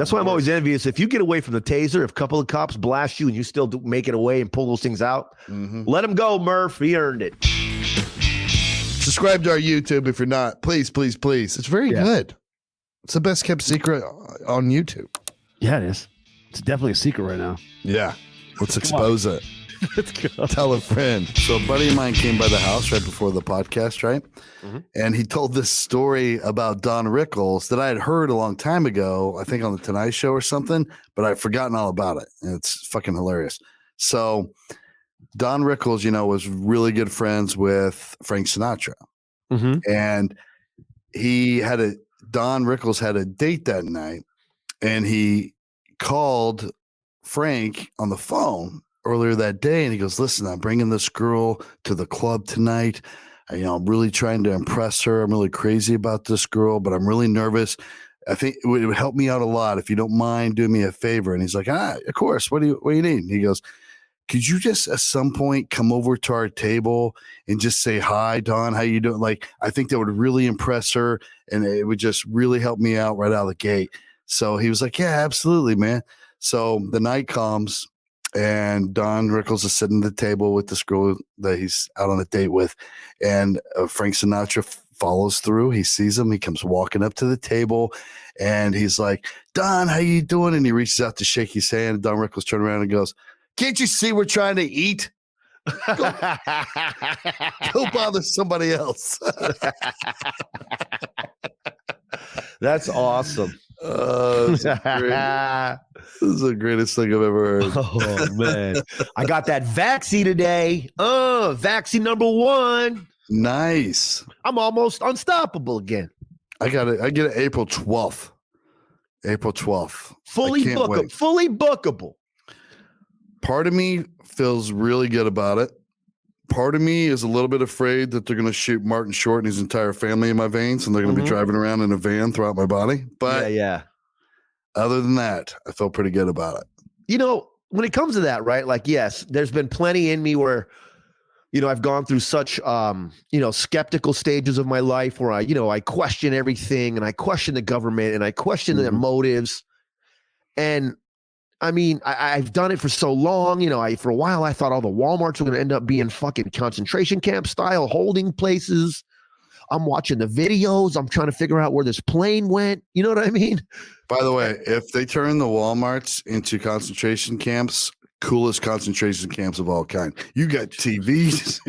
That's why I'm always envious. If you get away from the taser, if a couple of cops blast you and you still make it away and pull those things out, let him go, Murph. He earned it. Subscribe to our YouTube if you're not. Please, please, please. It's very good. It's the best kept secret on YouTube. Yeah, it is. It's definitely a secret right now. Yeah. Let's expose it. Let's go. Tell a friend. So a buddy of mine came by the house right before the podcast, right? And he told this story about Don Rickles that I had heard a long time ago, I think on the Tonight Show or something, but I'd forgotten all about it. And it's fucking hilarious. So Don Rickles, you know, was really good friends with Frank Sinatra. And Don Rickles had a date that night, and he called Frank on the phone earlier that day, and he goes, listen, I'm bringing this girl to the club tonight. I'm really trying to impress her. I'm really crazy about this girl, but I'm really nervous. I think it would help me out a lot if you don't mind doing me a favor. And he's like, of course. What do you need? And he goes, could you just at some point come over to our table and just say, hi, Don, how you doing? Like, I think that would really impress her, and it would just really help me out right out of the gate. So he was like, yeah, absolutely, man. So the night comes, and Don Rickles is sitting at the table with this girl that he's out on a date with, and Frank Sinatra follows through. He sees him. He comes walking up to the table, and he's like, Don, how you doing? And he reaches out to shake his hand, and Don Rickles turns around and goes, can't you see we're trying to eat? Go bother somebody else. That's awesome. This is the greatest thing I've ever heard. Oh, man. I got that vaccine today. Vaccine number 1. Nice. I'm almost unstoppable again. I get it April 12th. April 12th. Fully bookable. Part of me feels really good about it. Part of me is a little bit afraid that they're going to shoot Martin Short and his entire family in my veins, and they're going to be driving around in a van throughout my body. But other than that, I feel pretty good about it. You know, when it comes to that, right? Like, yes, there's been plenty in me where, you know, I've gone through such, skeptical stages of my life where I question everything, and I question the government, and I question their motives. And I mean, I've done it for so long. For a while, I thought all the Walmarts were going to end up being fucking concentration camp style holding places. I'm watching the videos. I'm trying to figure out where this plane went. You know what I mean? By the way, if they turn the Walmarts into concentration camps, coolest concentration camps of all kind. You got TVs,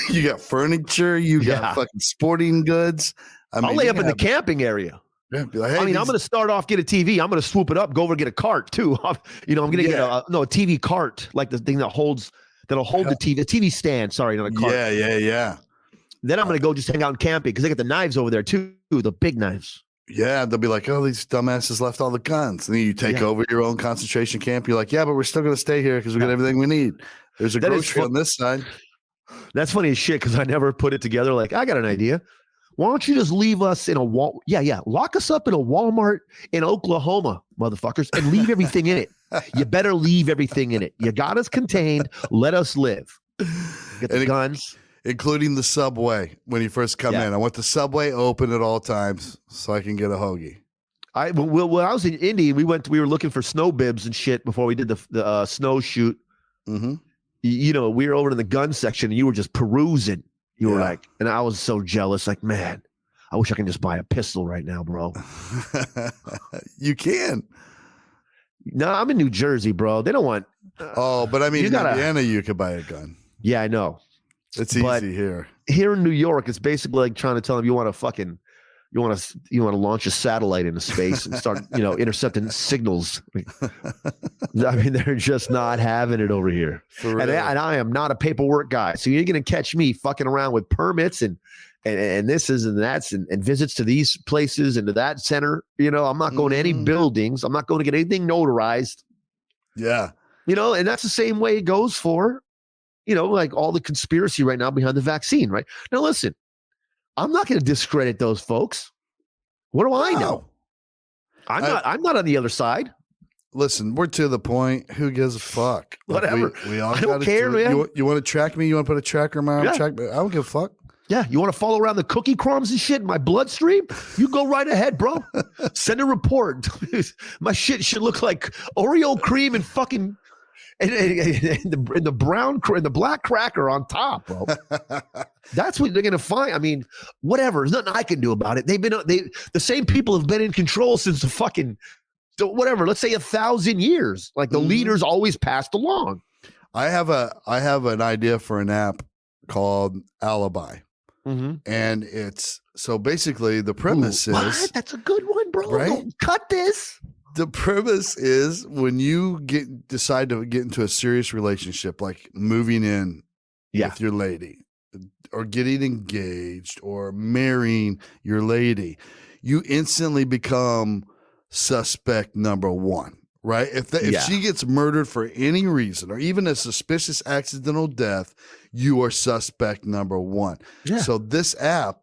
you got furniture, you got fucking sporting goods. I'll lay up in the camping area. Yeah, like, hey, I'm going to start off, get a TV. I'm going to swoop it up, go over and get a cart too. I'm going to get a TV cart, like the thing that'll hold the TV, the TV stand. Sorry, not a cart. Yeah. Then I'm going to go just hang out in camping because they got the knives over there too, the big knives. Yeah, they'll be like, oh, these dumbasses left all the guns. And then you take over your own concentration camp. You're like, yeah, but we're still going to stay here because we got everything we need. There's a grocery on this side. That's funny as shit because I never put it together. Like, I got an idea. Why don't you just leave us in a wall? Yeah. Lock us up in a Walmart in Oklahoma, motherfuckers, and leave everything in it. You better leave everything in it. You got us contained. Let us live. Get the guns. Including the subway when you first come in. I want the subway open at all times so I can get a hoagie. When I was in Indy, we were looking for snow bibs and shit before we did the snow shoot. Mm-hmm. We were over in the gun section and you were just perusing. You were like, and I was so jealous. Like, man, I wish I could just buy a pistol right now, bro. You can. No, I'm in New Jersey, bro. They don't want. But I mean, in Indiana, you could buy a gun. Yeah, I know. It's easy here. Here in New York, it's basically like trying to tell them you want to launch a satellite into space and start, intercepting signals. I mean, they're just not having it over here. And I am not a paperwork guy. So you're going to catch me fucking around with permits and this is and that's and visits to these places and to that center. I'm not going to any buildings. I'm not going to get anything notarized. Yeah. And that's the same way it goes for, like all the conspiracy right now behind the vaccine, right? Now, listen, I'm not going to discredit those folks. What do I know? I'm not on the other side. Listen, we're to the point. Who gives a fuck? Whatever. We all I don't care, man. You want to track me? You want to put a tracker on my arm? Track me? I don't give a fuck. Yeah, you want to follow around the cookie crumbs and shit in my bloodstream? You go right ahead, bro. Send a report. My shit should look like Oreo cream and fucking and the black cracker on top, bro. That's what they're gonna find. I mean, whatever. There's nothing I can do about it. The same people have been in control since the fucking whatever. Let's say 1,000 years. Like the leaders always passed along. I have an idea for an app called Alibi. And it's so basically the premise is that's a good one, bro. Right? Don't cut this. The premise is when you decide to get into a serious relationship, like moving in with your lady, or getting engaged, or marrying your lady, you instantly become suspect number one. Right? If she gets murdered for any reason, or even a suspicious accidental death, you are suspect number one. Yeah. So this app,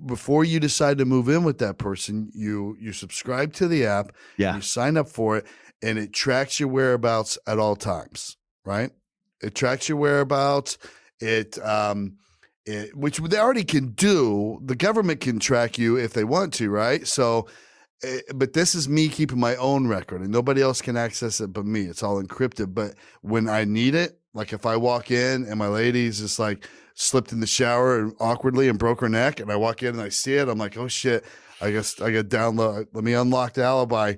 before you decide to move in with that person, you subscribe to the app, you sign up for it, and it tracks your whereabouts at all times. Right? It tracks your whereabouts. Which they already can do. The government can track you if they want to. Right? So. But this is me keeping my own record, and nobody else can access it but me. It's all encrypted. But when I need it, like if I walk in and my lady's just like slipped in the shower awkwardly and broke her neck, and I walk in and I see it, I'm like, oh shit, I guess I got download. Let me unlock the Alibi.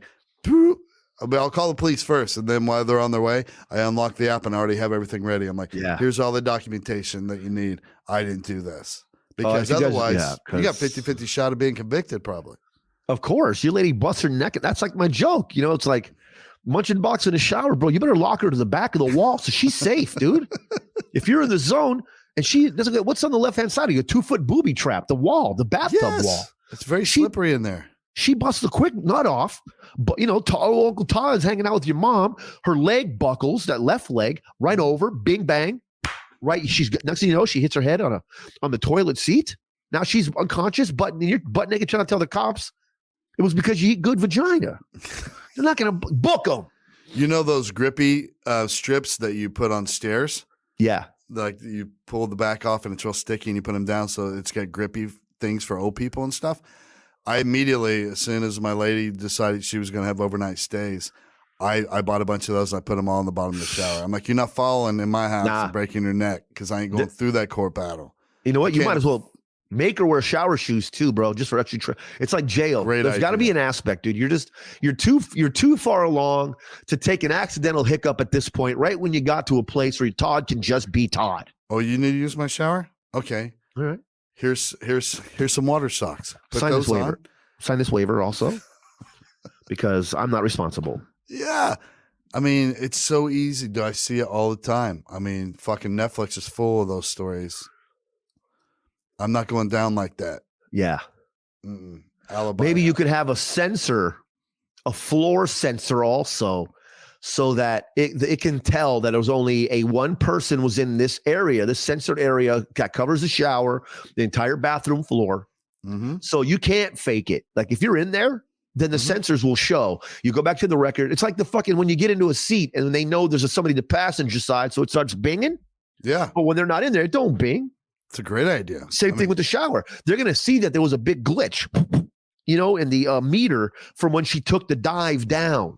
I'll call the police first, and then while they're on their way, I unlock the app and I already have everything ready. I'm like, here's all the documentation that you need. I didn't do this. Because otherwise, you got 50-50 shot of being convicted probably. Of course, your lady busts her neck. That's like my joke. You know, it's like munching box in the shower, bro. You better lock her to the back of the wall so she's safe, dude. If you're in the zone and she doesn't get, what's on the left-hand side of you? A 2-foot booby trap, the wall, the bathtub wall. It's very slippery in there. She busts the quick nut off, but Uncle Todd's hanging out with your mom. Her leg buckles, that left leg, right over, bing bang, right. Next thing you know, she hits her head on the toilet seat. Now she's unconscious, you're butt naked trying to tell the cops it was because you eat good vagina. They're not going to book them. You know those grippy strips that you put on stairs? Yeah. Like you pull the back off and it's real sticky and you put them down so it's got grippy things for old people and stuff. I immediately, as soon as my lady decided she was going to have overnight stays, I bought a bunch of those and I put them all in the bottom of the shower. I'm like, you're not falling in my house and breaking your neck because I ain't going through that court battle. You know what? You might as well make her wear shower shoes too, bro, just for extra. It's like jail. There's got to be an aspect, dude. You're too far along to take an accidental hiccup at this point. Right when you got to a place where Todd can just be Todd. Oh, you need to use my shower? Okay. All right. Here's some water socks. Sign this waiver. Sign this waiver also, because I'm not responsible. Yeah. I mean, it's so easy. I see it all the time. I mean, fucking Netflix is full of those stories. I'm not going down like that. Yeah. Alibi. Maybe you could have a sensor, a floor sensor also, so that it can tell that it was only one person was in this area, this censored area that covers the shower, the entire bathroom floor. So you can't fake it. Like if you're in there, then the sensors will show. You go back to the record. It's like the fucking when you get into a seat and they know there's somebody the passenger side, so it starts binging. Yeah. But when they're not in there, it don't bing. It's a great idea. Same thing with the shower. They're going to see that there was a big glitch, in the meter from when she took the dive down.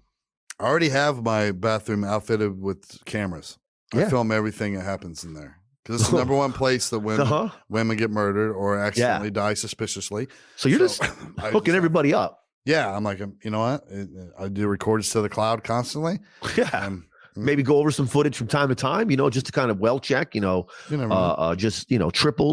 I already have my bathroom outfitted with cameras. I film everything that happens in there. Because it's the number one place that women get murdered or accidentally die suspiciously. So you're just hooking everybody up. Yeah. I'm like, you know what? I do recordings to the cloud constantly. Yeah. Maybe go over some footage from time to time, just to kind of well check, triple,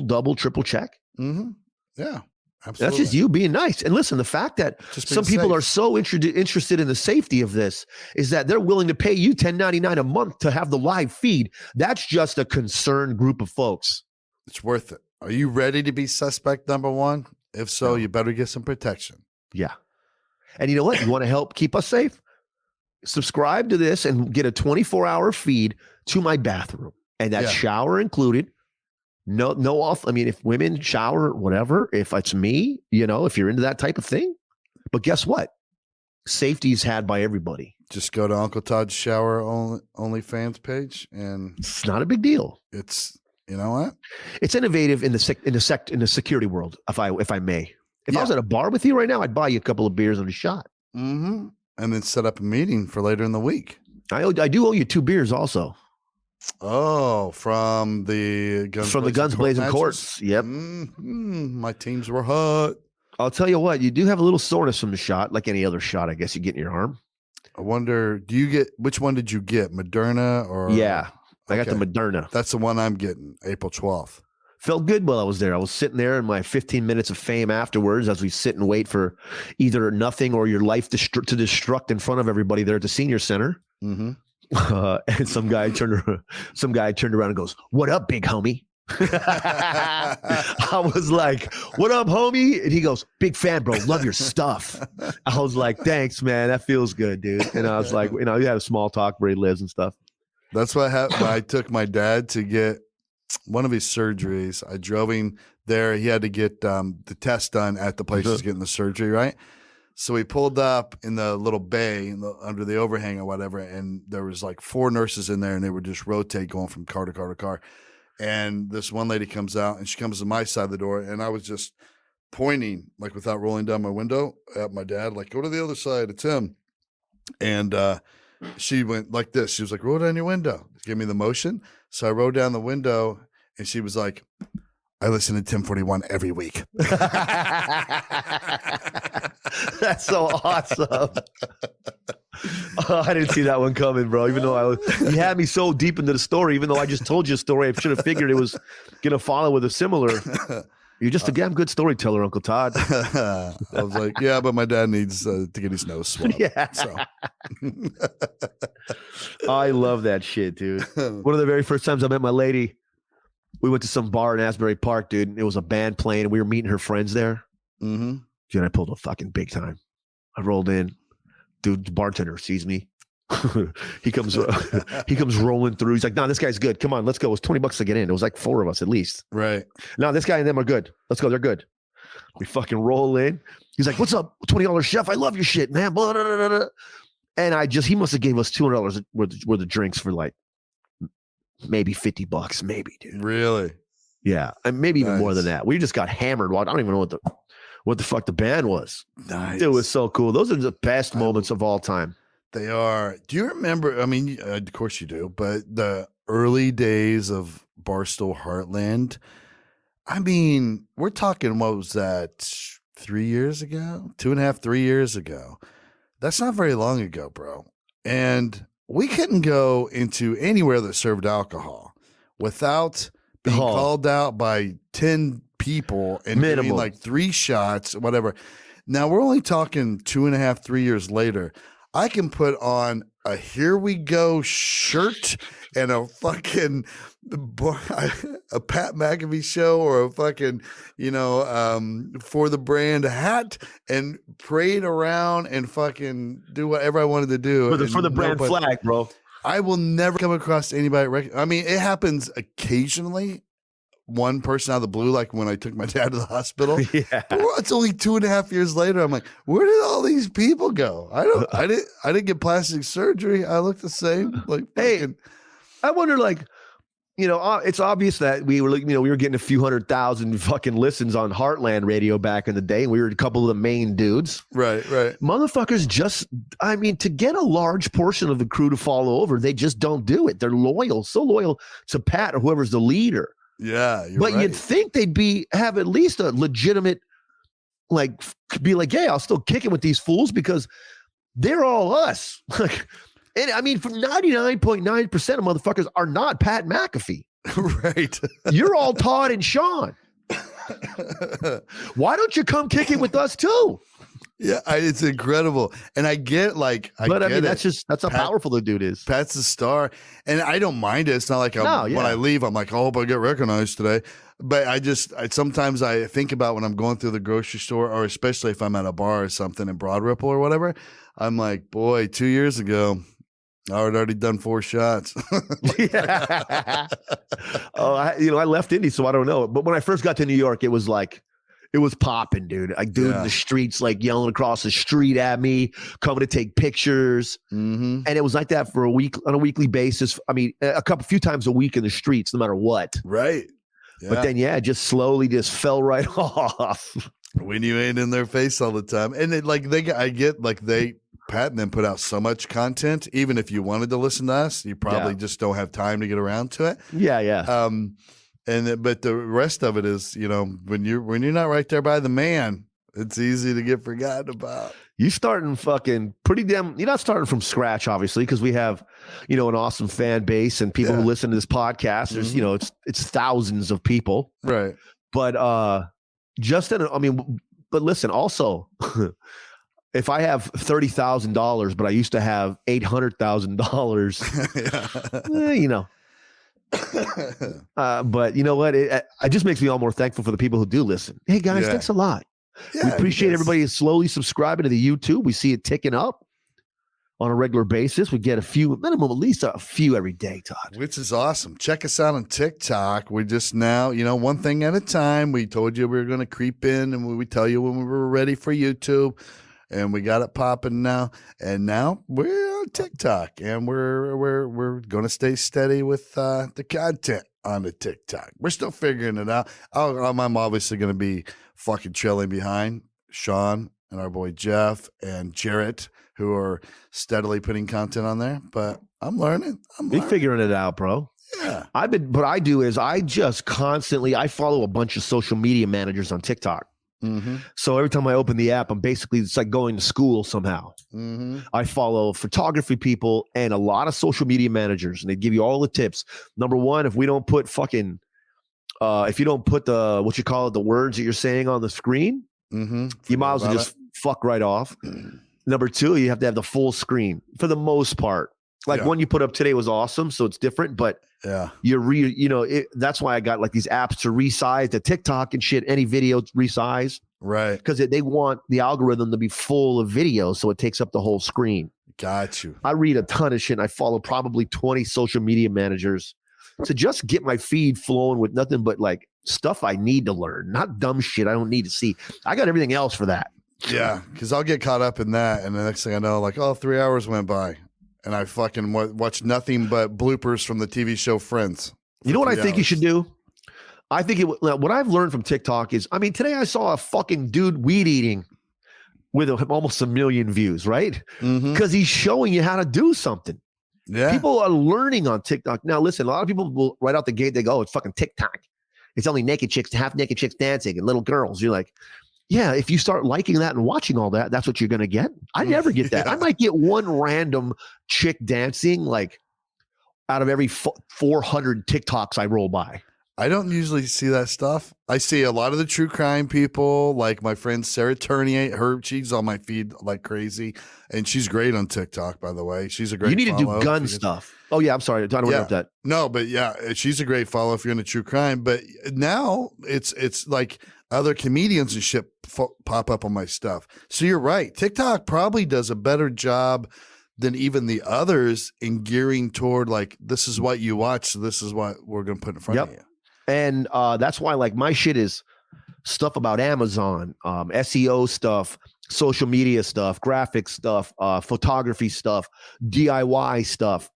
double, triple check. Yeah, absolutely. That's just you being nice. And listen, the fact that some people are so interested in the safety of this is that they're willing to pay you $10.99 a month to have the live feed. That's just a concerned group of folks. It's worth it. Are you ready to be suspect number one? If so, you better get some protection. Yeah. And you know what? You want to help keep us safe? Subscribe to this and get a 24-hour feed to my bathroom, and that shower included. No off. I mean, if women shower, whatever, if it's me, if you're into that type of thing, but guess what? Safety is had by everybody. Just go to Uncle Todd's shower OnlyFans page and it's not a big deal. It's You know what? It's innovative in the security world. If I may, if I was at a bar with you right now, I'd buy you a couple of beers and a shot. Mm-hmm. And then set up a meeting for later in the week. I do owe you 2 beers also. Oh, from the Guns Blazin Courts. Yep. Mm-hmm. My teams were hot. I'll tell you what, you do have a little soreness from the shot, like any other shot, I guess you get in your arm. I wonder, which one did you get? Moderna or? Yeah, I got the Moderna. That's the one I'm getting, April 12th. Felt good while I was there. I was sitting there in my 15 minutes of fame afterwards as we sit and wait for either nothing or your life to destruct in front of everybody there at the senior center. Mm-hmm. And some guy turned around and goes, "What up, big homie?" I was like, "What up, homie?" And he goes, "Big fan, bro. Love your stuff." I was like, "Thanks, man. That feels good, dude." And I was like, you had a small talk where he lives and stuff. That's what happened. I took my dad to get one of his surgeries. I drove him there. He had to get the test done at the place he's getting the surgery, right? So we pulled up in the little bay under the overhang or whatever, and there was like 4 nurses in there, and they would just rotate going from car to car to car. And this one lady comes out, and she comes to my side of the door, and I was just pointing, like without rolling down my window, at my dad, like, "Go to the other side. It's him." And she went like this. She was like, "Roll down your window." Give me the motion. So I rolled down the window, and she was like, "I listen to Tim 41 every week." That's so awesome. Oh, I didn't see that one coming, bro. Even though you had me so deep into the story, even though I just told you a story, I should have figured it was going to follow with a similar. You're just a damn good storyteller, Uncle Todd. I was like, yeah, but my dad needs to get his nose swabbed. Yeah. So. I love that shit, dude. One of the very first times I met my lady, we went to some bar in Asbury Park, dude. And it was a band playing, and we were meeting her friends there. Mm-hmm. Dude, I pulled a fucking big time. I rolled in. Dude, the bartender sees me. he comes rolling through. He's like, "No, this guy's good. Come on, let's go." It was $20 to get in. It was like 4 of us at least. Right. No, this guy and them are good. Let's go. They're good. We fucking roll in. He's like, "What's up? $20 chef. I love your shit, man." Blah, blah, blah, blah. And he must have gave us $200 worth of drinks for like maybe $50, maybe, dude. Really? Yeah. And maybe even more Nice. than that. We just got hammered. I don't even know what the fuck the band was. Nice. It was so cool. Those are the best moments of all time. They are. Do you remember? I mean, of course you do, but the early days of Barstool Heartland, I mean, we're talking, what was that, 3 years ago? 2.5, 3 years ago. That's not very long ago, bro. And we couldn't go into anywhere that served alcohol without being called out by 10 people and doing like 3 shots, whatever. Now we're only talking 2.5, 3 years later. I can put on a "Here We Go" shirt and a fucking a Pat McAfee show or a fucking, For the Brand hat and parade around and fucking do whatever I wanted to do. For the brand flag, bro. I will never come across anybody. I mean, it happens occasionally. One person out of the blue, like when I took my dad to the hospital. Yeah. But it's only 2.5 years later. I'm like, where did all these people go? I didn't get plastic surgery. I look the same. Like, hey, I wonder, like, it's obvious that we were getting a few 100,000 fucking listens on Heartland Radio back in the day. And we were a couple of the main dudes. Right. Motherfuckers to get a large portion of the crew to follow over, they just don't do it. They're so loyal to Pat or whoever's the leader. Yeah, but right. You'd think they'd have at least a legitimate, be like, "Yeah, I'll still kick it with these fools because they're all us." And I mean, from 99.9% of motherfuckers are not Pat McAfee. Right. You're all Todd and Shaun. Why don't you come kick it with us too? Yeah, it's incredible. And I get that's how powerful the dude is. Pat's the star. And I don't mind it. It's not like when I leave, I'm like, I hope I get recognized today. But sometimes I think about when I'm going through the grocery store, or especially if I'm at a bar or something in Broad Ripple or whatever, I'm like, boy, 2 years ago, I had already done 4 shots. Yeah. I left Indy, so I don't know. But when I first got to New York, it was It was popping, dude. Like, dude in the streets, like yelling across the street at me, coming to take pictures. Mm-hmm. And it was like that for a week, on a weekly basis. I mean, a few times a week in the streets, no matter what. Right. Yeah. But then, it just slowly just fell right off. When you ain't in their face all the time. And Pat and them put out so much content. Even if you wanted to listen to us, you probably just don't have time to get around to it. Yeah. But the rest of it is, when you're not right there by the man, it's easy to get forgotten about. You starting fucking pretty damn. You're not starting from scratch, obviously, because we have, an awesome fan base and people who listen to this podcast. There's, it's thousands of people, right? But but listen, also, if I have $30,000, but I used to have $800,000, but you know what? It just makes me all more thankful for the people who do listen. Hey guys, thanks a lot. We appreciate everybody slowly subscribing to the YouTube. We see it ticking up on a regular basis. We get minimum at least a few every day, Todd. Which is awesome. Check us out on TikTok. We're just now, one thing at a time. We told you we were going to creep in, and we tell you when we were ready for YouTube. And we got it popping now. And now we're on TikTok, and we're going to stay steady with the content on the TikTok. We're still figuring it out. I'm obviously going to be fucking trailing behind Shaun and our boy Jeff and Jarrett, who are steadily putting content on there. But I'm learning. We're figuring it out, bro. Yeah. What I do is I just constantly, I follow a bunch of social media managers on TikTok. Mm-hmm. So every time I open the app, it's like going to school somehow. Mm-hmm. I follow photography people and a lot of social media managers, and they give you all the tips. Number one, if you don't put the words that you're saying on the screen, you might as well just fuck right off. Number two, you have to have the full screen for the most part. Like one you put up today was awesome, so it's different, but that's why I got like these apps to resize the TikTok and shit, any video resize. Right. Because they want the algorithm to be full of video, so it takes up the whole screen. Got you. I read a ton of shit, and I follow probably 20 social media managers to just get my feed flowing with nothing but like stuff I need to learn, not dumb shit I don't need to see. I got everything else for that. Yeah, because I'll get caught up in that, and the next thing I know, like, 3 hours went by, and I fucking watched nothing but bloopers from the TV show Friends. You know what I think you should do? I think what I've learned from TikTok is, today I saw a fucking dude weed eating with almost 1 million views, right? Because he's showing you how to do something. Yeah. People are learning on TikTok. Now, listen, a lot of people will right out the gate, they go, it's fucking TikTok. It's only naked chicks, half naked chicks dancing and little girls. You're like, yeah, if you start liking that and watching all that, that's what you're going to get. I never get that. I might get one random chick dancing like out of every 400 TikToks I roll by. I don't usually see that stuff. I see a lot of the true crime people, like my friend Sarah Turney. She's on my feed like crazy, and she's great on TikTok, by the way. She's a great. You need to do gun stuff. Oh yeah, I'm sorry, I don't interrupt that. No, but yeah, she's a great follow if you're into true crime. But now it's like other comedians and shit pop up on my stuff. So you're right. TikTok probably does a better job than even the others in gearing toward like, this is what you watch, so this is what we're going to put in front of you. And that's why like my shit is stuff about Amazon, SEO stuff, social media stuff, graphic stuff, photography stuff, DIY stuff.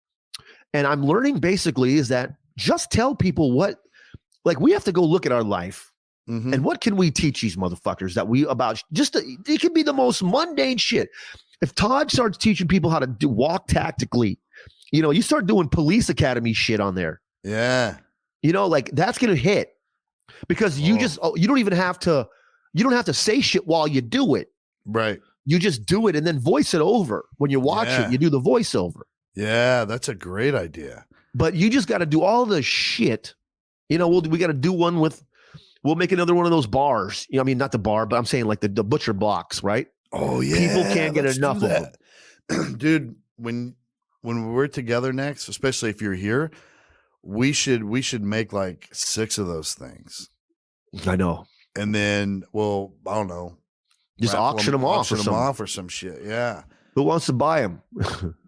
And I'm learning basically is that just tell people we have to go look at our life. And what can we teach these motherfuckers it could be the most mundane shit. If Todd starts teaching people how to walk tactically, you start doing police academy shit on there. Yeah. Like that's going to hit because you don't have to say shit while you do it. Right. You just do it and then voice it over. When you watch it, you do the voiceover. Yeah. That's a great idea. But you just got to do all the shit. We got to do one we'll make another one of those bars. Not the bar, but I'm saying like the butcher blocks, right? Oh yeah. People can't get enough of them. Dude, when we're together next, especially if you're here, we should make like 6 of those things. I know. And then I don't know. Just auction them off or some shit. Yeah. Who wants to buy them?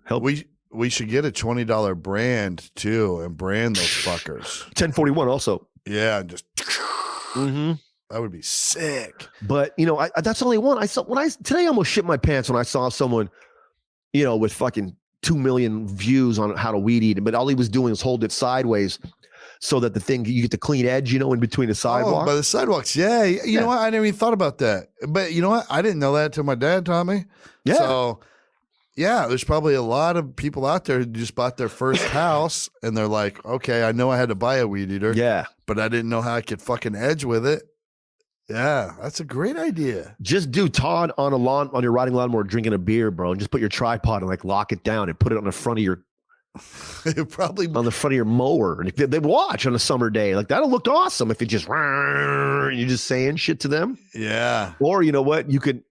Help. We should get a $20 brand too and brand those fuckers. 1041 also. Yeah, and just That would be sick. But that's only one. Today I almost shit my pants when I saw someone, with fucking 2 million views on how to weed eat, but all he was doing was hold it sideways so that the thing, you get the clean edge, in between the sidewalk. Oh, by the sidewalks. Yeah. You know what? I never even thought about that. But you know what? I didn't know that until my dad taught me. Yeah. So, yeah, there's probably a lot of people out there who just bought their first house and they're like, okay, I know I had to buy a weed eater. Yeah. But I didn't know how I could fucking edge with it. Yeah, that's a great idea. Just do Todd on your riding lawnmower drinking a beer, bro, and just put your tripod and like lock it down and put it on the front of your probably on the front of your mower. And if they watch on a summer day, like that'll look awesome if you just and you're just saying shit to them. Yeah. Or you know what? You could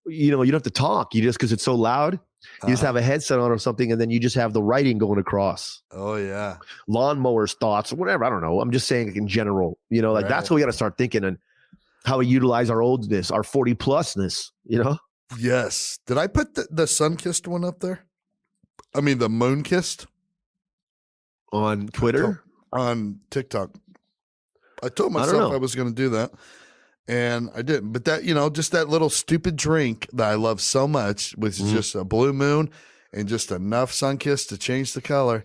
you don't have to talk. You just because it's so loud, you just have a headset on or something, and then you just have the writing going across. Oh yeah. Lawnmowers, thoughts, whatever. I don't know. I'm just saying in general, like that's what we got to start thinking and how we utilize our oldness, our 40 plusness, Yes. Did I put the sun-kissed one up there? I mean, the moon-kissed? On Twitter? On TikTok. I told myself I was going to do that, and I didn't. But that, just that little stupid drink that I love so much, which is just a blue moon and just enough sun-kissed to change the color.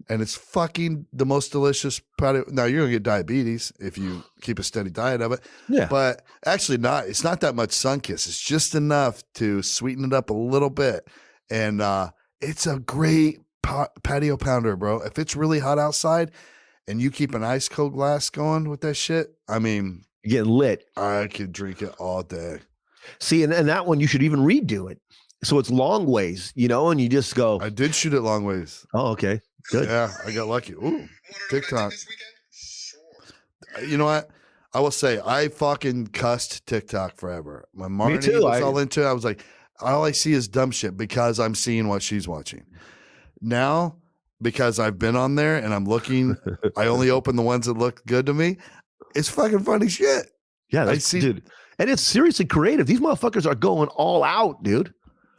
And it's fucking the most delicious product. Now you're gonna get diabetes if you keep a steady diet of it. Yeah. But actually not. It's not that much Sunkist. It's just enough to sweeten it up a little bit. And it's a great patio pounder, bro. If it's really hot outside and you keep an ice cold glass going with that shit, I mean, you get lit. I could drink it all day. See, and that one you should even redo it. So it's long ways, and you just go. I did shoot it long ways. Oh, okay. Good. Yeah, I got lucky. Ooh, TikTok. You know what? I will say I fucking cussed TikTok forever. When Marnie was all into it, I was like, all I see is dumb shit because I'm seeing what she's watching. Now, because I've been on there and I'm looking, I only open the ones that look good to me. It's fucking funny shit. Yeah, dude. And it's seriously creative. These motherfuckers are going all out, dude.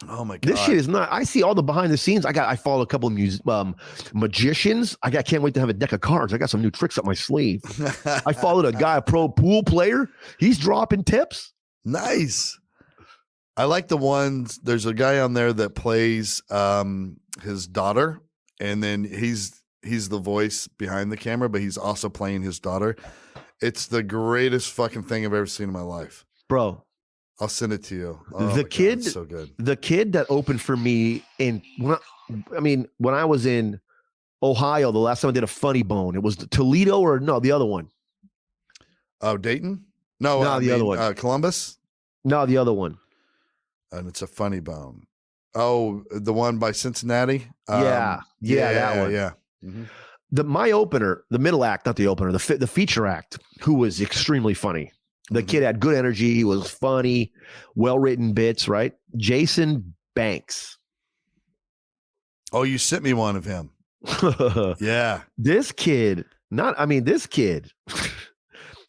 Oh my God. This shit is not. I see all the behind the scenes. I follow a couple of magicians. I can't wait to have a deck of cards. I got some new tricks up my sleeve. I followed a guy, a pro pool player. He's dropping tips. Nice. I like the ones. There's a guy on there that plays his daughter, and then he's the voice behind the camera, but he's also playing his daughter. It's the greatest fucking thing I've ever seen in my life, bro. I'll send it to you. Oh the kid, God, so good. The kid that opened for me when I was in Ohio, the last time I did a Funny Bone, it was Toledo or no, the other one. Oh, Dayton? No, the other one. Columbus? No, the other one. And it's a Funny Bone. Oh, the one by Cincinnati? That one. Yeah. Mm-hmm. My opener, the middle act, not the opener, the feature act, who was extremely funny. The kid had good energy. He was funny, well-written bits, right? Jason Banks. Oh, you sent me one of him. Yeah. This kid,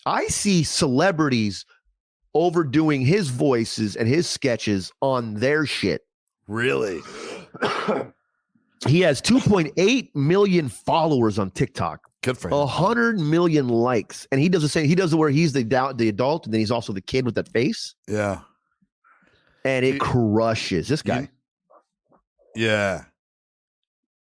I see celebrities overdoing his voices and his sketches on their shit. Really? He has 2.8 million followers on TikTok. Good for him. 100 million likes. And he does the same. He does it where he's the adult and then he's also the kid with that face. Yeah. And it crushes this guy. Yeah.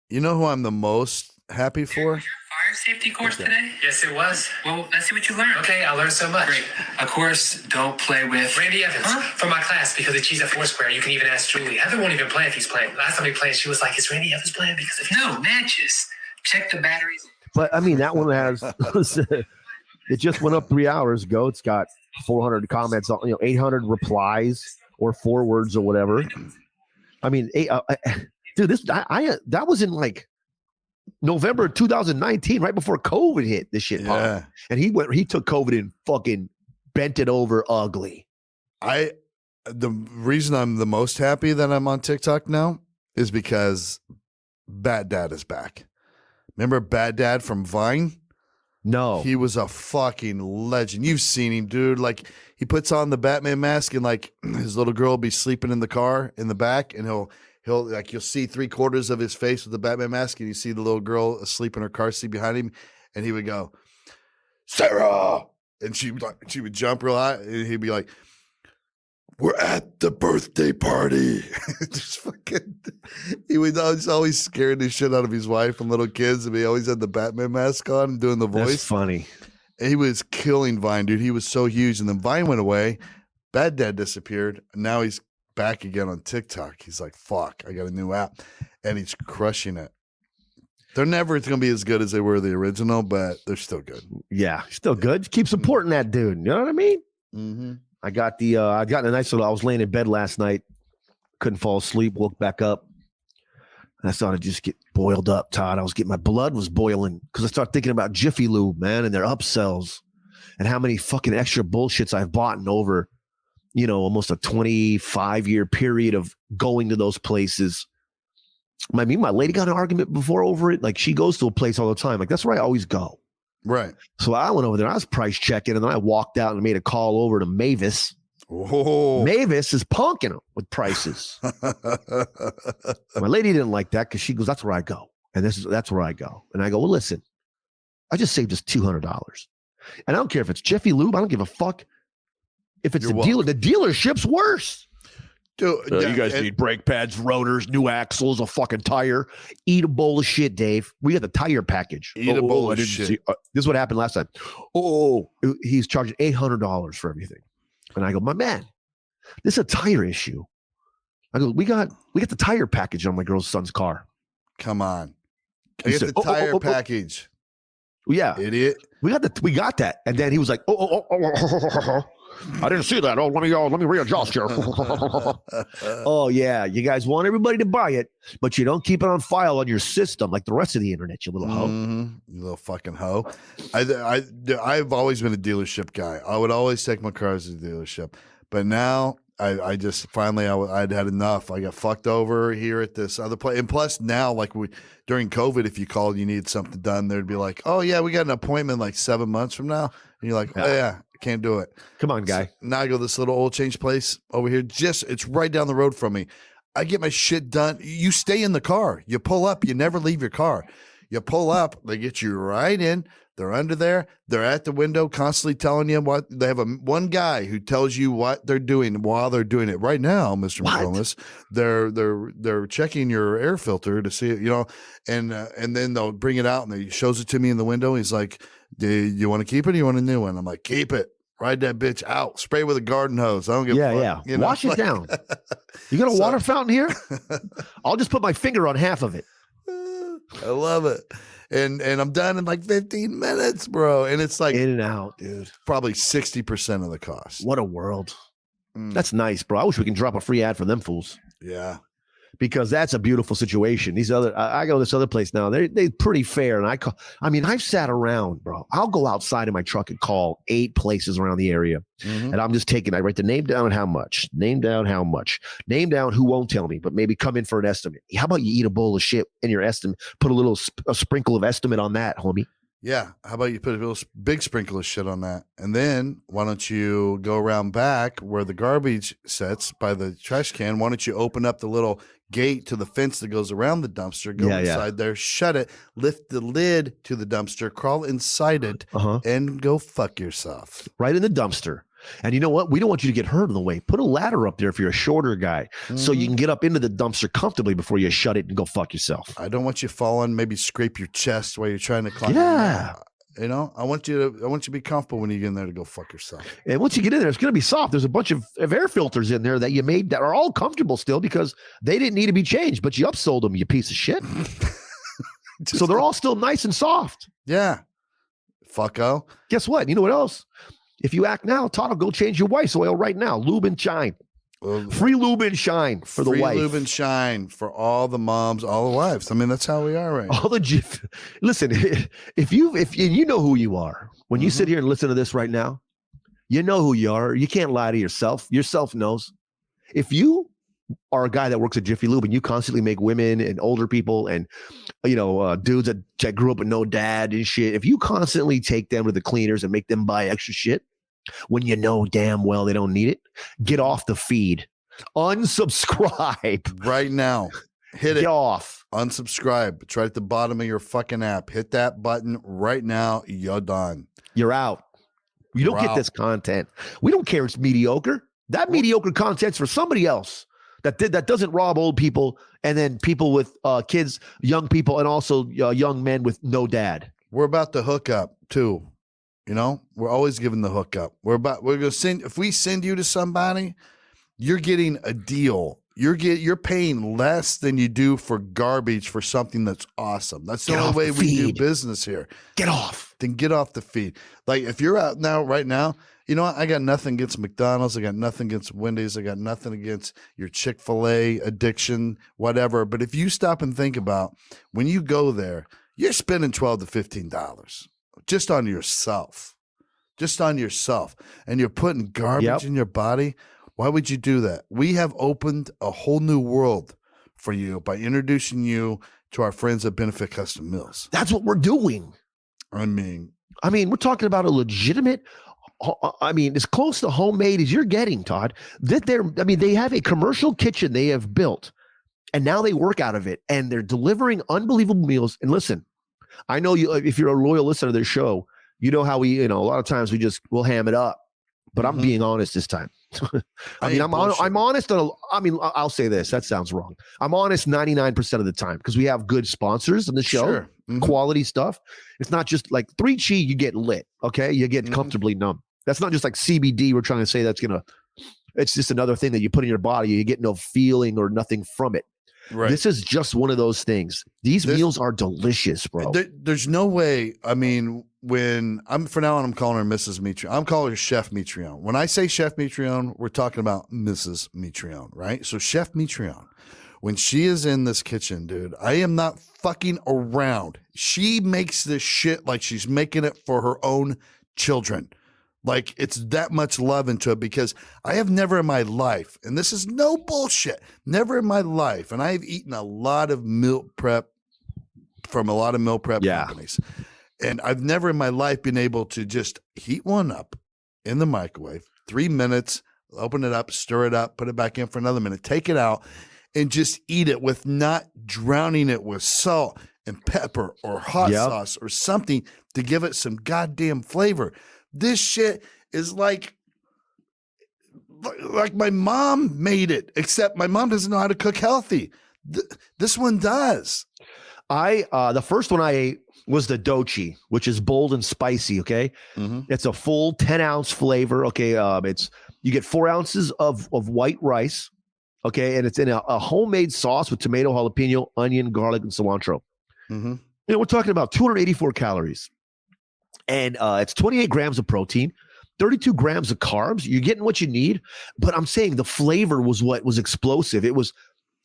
You know who I'm the most happy for? Fire safety course today? Yes, it was. Well, let's see what you learned. Okay, I learned so much. Great. Of course, don't play with Randy Evans from my class because he cheats at Foursquare. You can even ask Julie. Evan won't even play if he's playing. Last time he played, she was like, "Is Randy Evans playing?" Because if no matches, check the batteries. But I mean, that one has. It just went up 3 hours ago. It's got 400 comments, 800 replies or forwards or whatever. I mean, dude, that was in like November 2019, right before COVID hit. This shit popped, and he took COVID and fucking bent it over ugly. The reason I'm the most happy that I'm on TikTok now is because Bad Dad is back. Remember Bad Dad from Vine? No. He was a fucking legend. You've seen him, dude. Like, he puts on the Batman mask and like his little girl will be sleeping in the car in the back, and he'll like, you'll see 3/4 of his face with the Batman mask, and you see the little girl asleep in her car seat behind him, and he would go, "Sarah, And she would jump real high, and he'd be like, "We're at the birthday party." Just fucking. He was always scaring the shit out of his wife and little kids, and he always had the Batman mask on and doing the voice. That's funny. He was killing Vine, dude. He was so huge, and then Vine went away. Bad Dad disappeared, and now he's back again on TikTok. He's like, "Fuck, I got a new app," and he's crushing it. They're never going to be as good as they were the original, but they're still good. Yeah, still good. Keep supporting that dude. You know what I mean? Mm-hmm. I got a nice little. I was laying in bed last night, couldn't fall asleep. Woke back up. And I started just get boiled up, Todd. My blood was boiling because I started thinking about Jiffy Lube, man, and their upsells, and how many fucking extra bullshits I've bought in over, almost a 25-year period of going to those places. My lady got in an argument before over it. Like, she goes to a place all the time. Like, that's where I always go. Right. So I went over there. I was price checking, and then I walked out and made a call over to Mavis. Oh. Mavis is punking them with prices. My lady didn't like that because she goes, "That's where I go, and that's where I go." And I go, "Well, listen, I just saved us $200, and I don't care if it's Jiffy Lube. I don't give a fuck if it's the dealer. The dealership's worse." Dude, You guys need brake pads, rotors, new axles, a fucking tire. Eat a bowl of shit, Dave. We got the tire package. Eat a bowl of shit. This is what happened last time. He's charging $800 for everything. And I go, "My man, this is a tire issue." I go, we got the tire package on my girl's son's car. Come on. I He get said, the tire package. Yeah. Idiot. We got that. And then he was like, I didn't see that. Let me readjust here. Oh yeah, you guys want everybody to buy it, but you don't keep it on file on your system like the rest of the internet, you little hoe. Mm-hmm. You little fucking hoe. I've always been a dealership guy. I would always take my cars to the dealership, but now I just finally I'd had enough. I got fucked over here at this other place, and plus now, like during COVID, if you called, you needed something done, they'd be like, "Oh yeah, we got an appointment like 7 months from now," and you're like, "Oh yeah, can't do it." Come on, guy. So now I go to this little oil change place over here. It's right down the road from me. I get my shit done. You stay in the car. You pull up. You never leave your car. You pull up. They get you right in. They're under there. They're at the window, constantly telling you what they have. One guy who tells you what they're doing while they're doing it. Right now, Mr. McComas, they're checking your air filter to see it, and then they'll bring it out and he shows it to me in the window. He's like, "Do you want to keep it or you want a new one?" I'm like, "Keep it. Ride that bitch out. Spray with a garden hose. I don't give a fuck." Yeah. Wash it down. You got a water fountain here? I'll just put my finger on half of it. I love it. And I'm done in like 15 minutes, bro. And it's like in and out, dude. Probably 60% of the cost. What a world. That's nice, bro. I wish we can drop a free ad for them fools. Yeah. Because that's a beautiful situation. I go to this other place now. They're pretty fair. And I've sat around, bro. I'll go outside in my truck and call 8 places around the area. Mm-hmm. And I'm just I write the name down and how much, name down who won't tell me, but maybe come in for an estimate. How about you eat a bowl of shit in your estimate, put a sprinkle of estimate on that, homie. Yeah. How about you put a big sprinkle of shit on that? And then why don't you go around back where the garbage sits by the trash can? Why don't you open up the little gate to the fence that goes around the dumpster, go inside there, shut it, lift the lid to the dumpster, crawl inside it, and go fuck yourself. Right in the dumpster. And you know what? We don't want you to get hurt on the way. Put a ladder up there if you're a shorter guy, so you can get up into the dumpster comfortably before you shut it and go fuck yourself. I don't want you falling, maybe scrape your chest while you're trying to climb. Yeah. I want you to be comfortable when you get in there to go fuck yourself. And once you get in there, it's going to be soft. There's a bunch of air filters in there that you made that are all comfortable still because they didn't need to be changed, but you upsold them, you piece of shit. So they're all still nice and soft. Yeah. Fucko. Guess what? You know what else? If you act now, Todd will go change your wife's oil right now. Lube and shine. Free lube and shine for the wife. Free lube and shine for all the moms, all the wives. I mean, that's how we are right now. Listen, if you know who you are, when you sit here and listen to this right now, you know who you are. You can't lie to yourself. Yourself knows. If you are a guy that works at Jiffy Lube and you constantly make women and older people and dudes that grew up with no dad and shit, if you constantly take them to the cleaners and make them buy extra shit when you know damn well they don't need it, get off the feed. Unsubscribe right now. Hit it. Get off. Unsubscribe. It's right at the bottom of your fucking app. Hit that button right now. You're done. You're out. You don't get this content. We don't care it's mediocre. That mediocre content's for somebody else that doesn't rob old people and then people with kids, young people, and also young men with no dad. We're about to hook up too. You know, we're always giving the hookup. We're going to send, if we send you to somebody, you're getting a deal. You're paying less than you do for garbage for something that's awesome. That's the only way we do business here. Get off. Then get off the feed. Like if you're out now, right now, you know what? I got nothing against McDonald's. I got nothing against Wendy's. I got nothing against your Chick-fil-A addiction, whatever. But if you stop and think about when you go there, you're spending $12 to $15 just on yourself, and you're putting garbage in your body. Why would you do that? We have opened a whole new world for you by introducing you to our friends at Benefit Custom Meals. That's what we're doing. I mean, we're talking about a legitimate, as close to homemade as you're getting, Todd. They have a commercial kitchen they have built, and now they work out of it, and they're delivering unbelievable meals. And listen, I know you, if you're a loyal listener to this show, you know how we, a lot of times we'll ham it up, but I'm being honest this time. I'm honest. I'll say this. That sounds wrong. I'm honest 99% of the time because we have good sponsors on the show, quality stuff. It's not just like 3G, you get lit. Okay. You get comfortably numb. That's not just like CBD. We're trying to say it's just another thing that you put in your body. You get no feeling or nothing from it. Right. This is just one of those things. These meals are delicious, bro. There's no way. When I'm calling her Mrs. Mitrione. I'm calling her Chef Mitrione. When I say Chef Mitrione, we're talking about Mrs. Mitrione, right? So Chef Mitrione, when she is in this kitchen, dude, I am not fucking around. She makes this shit like she's making it for her own children. Like it's that much love into it because I have never in my life, and this is no bullshit, never in my life, and I've eaten a lot of meal prep from a lot of meal prep companies. And I've never in my life been able to just heat one up in the microwave, 3 minutes, open it up, stir it up, put it back in for another minute, take it out, and just eat it with not drowning it with salt and pepper or hot sauce or something to give it some goddamn flavor. This shit is like my mom made it, except my mom doesn't know how to cook healthy. This one does. The first one I ate was the dochi, which is bold and spicy. Okay. It's a full 10-ounce flavor. Okay. You get 4 ounces of white rice. Okay. And it's in a homemade sauce with tomato, jalapeno, onion, garlic, and cilantro. We're talking about 284 calories and it's 28 grams of protein, 32 grams of carbs. You're getting what you need, but I'm saying the flavor was what was explosive. It was,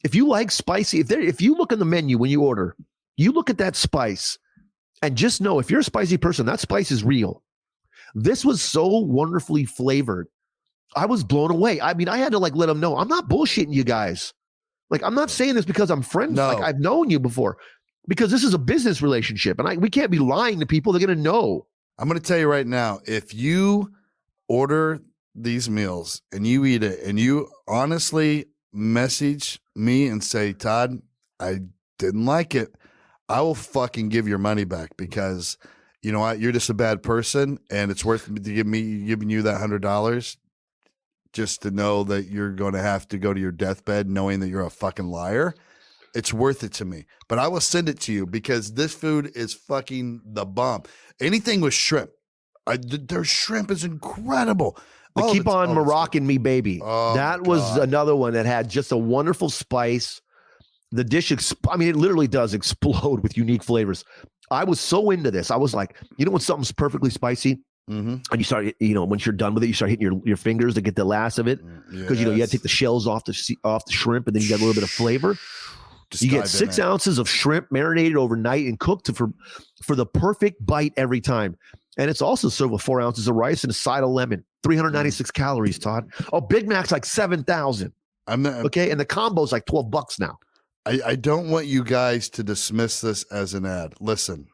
if you like spicy, if you look in the menu, when you order, you look at that spice, and just know if you're a spicy person, that spice is real. This was so wonderfully flavored. I was blown away. I had to let them know I'm not bullshitting you guys. I'm not saying this because I'm friends. No. I've known you before because this is a business relationship and we can't be lying to people. They're going to know. I'm going to tell you right now, if you order these meals and you eat it and you honestly message me and say, Todd, I didn't like it, I will fucking give your money back because you know what? You're just a bad person and it's worth giving you that $100 just to know that you're going to have to go to your deathbed knowing that you're a fucking liar. It's worth it to me, but I will send it to you because this food is fucking the bomb. Anything with shrimp. Their shrimp is incredible. Keep on Moroccan me, baby. That was another one that had just a wonderful spice. The dish, it literally does explode with unique flavors. I was so into this. I was like, when something's perfectly spicy, and you start, once you're done with it, you start hitting your fingers to get the last of it because you got to take the shells off the shrimp, and then you get a little bit of flavor. You get 6 ounces of shrimp marinated overnight and cooked for the perfect bite every time. And it's also served with 4 ounces of rice and a side of lemon. 396 calories, Todd. Oh, Big Mac's like 7,000. Okay, and the combo's like $12 now. I don't want you guys to dismiss this as an ad. Listen,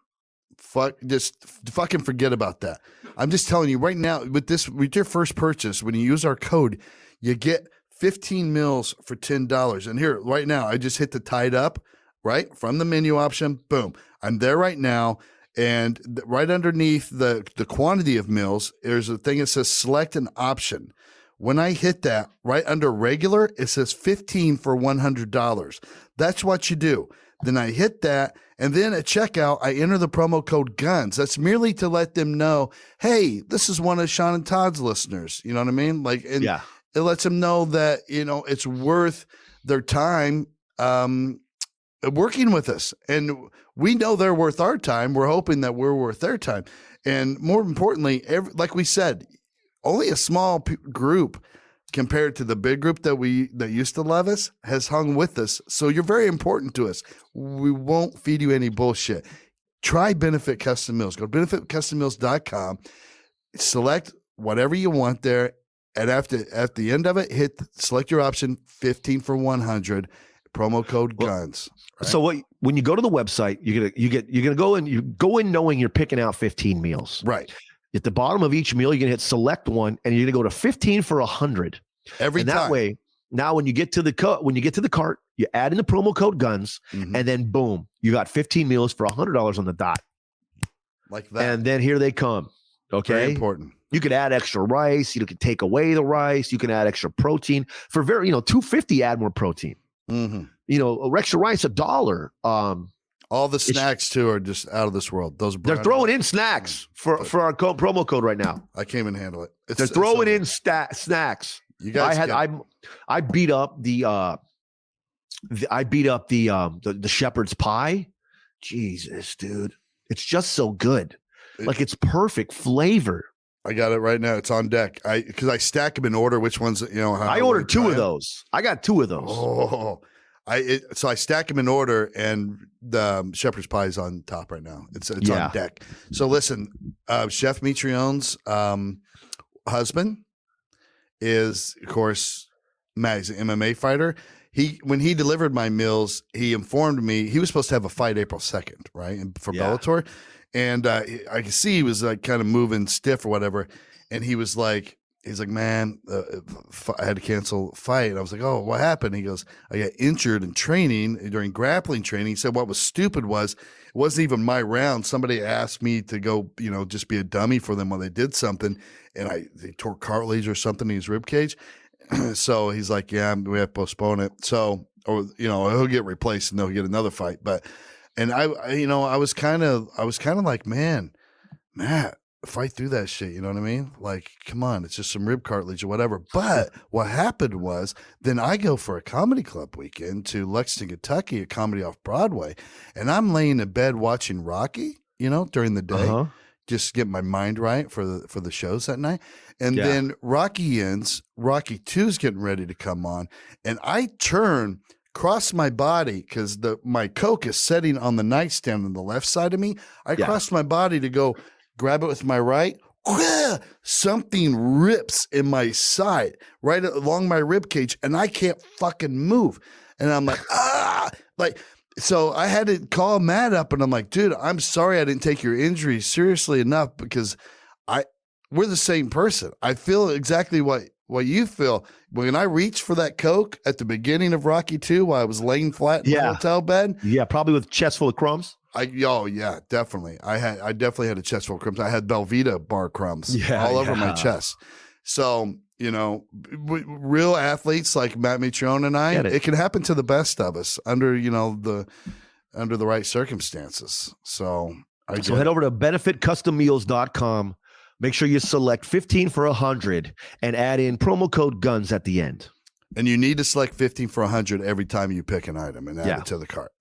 just fucking forget about that. I'm just telling you right now, with your first purchase, when you use our code, you get 15 meals for $10. And here, right now, I just hit the tied up, right? From the menu option, boom. I'm there right now. And right underneath the quantity of meals, there's a thing that says select an option. When I hit that right under regular, it says 15 for $100. That's what you do. Then I hit that. And then at checkout, I enter the promo code GUNS. That's merely to let them know, hey, this is one of Shaun and Todd's listeners. You know what I mean? Like, and Yeah. it lets them know that, you know, it's worth their time working with us. And we know they're worth our time. We're hoping that we're worth their time. And more importantly, like we said, only a small group compared to the big group that used to love us has hung with us. So you're very important to us. We won't feed you any bullshit. Try Benefit Custom Meals. Go to benefitcustommeals.com, select whatever you want there. And at the end of it, select your option, 15 for 100, promo code GUNS. Right? So when you go to the website, you're gonna go in knowing you're picking out 15 meals. Right. At the bottom of each meal, you're gonna hit select one, and you're gonna go to 15 for 100 every time. That way, now when you get to the cart, you add in the promo code GUNS, and then boom, you got 15 meals for $100 on the dot. Like that. And then here they come. Okay, very important. You could add extra rice. You could take away the rice. You can add extra protein for $2.50. Add more protein. Extra rice $1. All the snacks too are just out of this world. They're throwing in snacks for our promo code right now. I can't even handle it. They're throwing in snacks. You guys, I beat up the shepherd's pie. Jesus, dude, it's just so good. Like it's perfect flavor. I got it right now. It's on deck. Because I stack them in order. Which ones? I ordered 2 of those. I got 2 of those. Oh, so I stack them in order, and the shepherd's pie is on top right now. It's on deck. So listen, Chef Mitrione's husband is, of course, Matt. He's an MMA fighter. When he delivered my meals, he informed me he was supposed to have a fight April 2nd, right, for Bellator. And I could see he was like kind of moving stiff or whatever. And he's like, man, I had to cancel a fight. And I was like, oh, what happened? He goes, I got injured in training during grappling training. He said what was stupid was it wasn't even my round. Somebody asked me to go, just be a dummy for them while they did something. And they tore cartilage or something in his rib cage. So he's like, yeah, we have to postpone it. So, or, he'll get replaced and they'll get another fight. But, and I was kind of like, man, Matt, fight through that shit. You know what I mean? Like, come on, it's just some rib cartilage or whatever. But what happened was then I go for a comedy club weekend to Lexington, Kentucky, a comedy off Broadway. And I'm laying in bed watching Rocky, during the day, just get my mind right for the shows that night. And then Rocky ends, Rocky 2's getting ready to come on. And I turn cross my body because my Coke is sitting on the nightstand on the left side of me. I cross my body to go grab it with my right. Something rips in my side right along my rib cage, and I can't fucking move. And I'm like, so I had to call Matt up, and I'm like, dude, I'm sorry I didn't take your injury seriously enough because we're the same person. I feel exactly what you feel. When I reached for that Coke at the beginning of Rocky 2 while I was laying flat in my hotel bed. Yeah, probably with chest full of crumbs. Yeah, definitely. I definitely had a chest full of crumbs. I had Belvita bar crumbs all over my chest. So, real athletes like Matt Mitrione and it can happen to the best of us under the right circumstances. So head over to benefitcustommeals.com. Make sure you select 15 for 100 and add in promo code GUNS at the end. And you need to select 15 for 100 every time you pick an item and add it to the cart.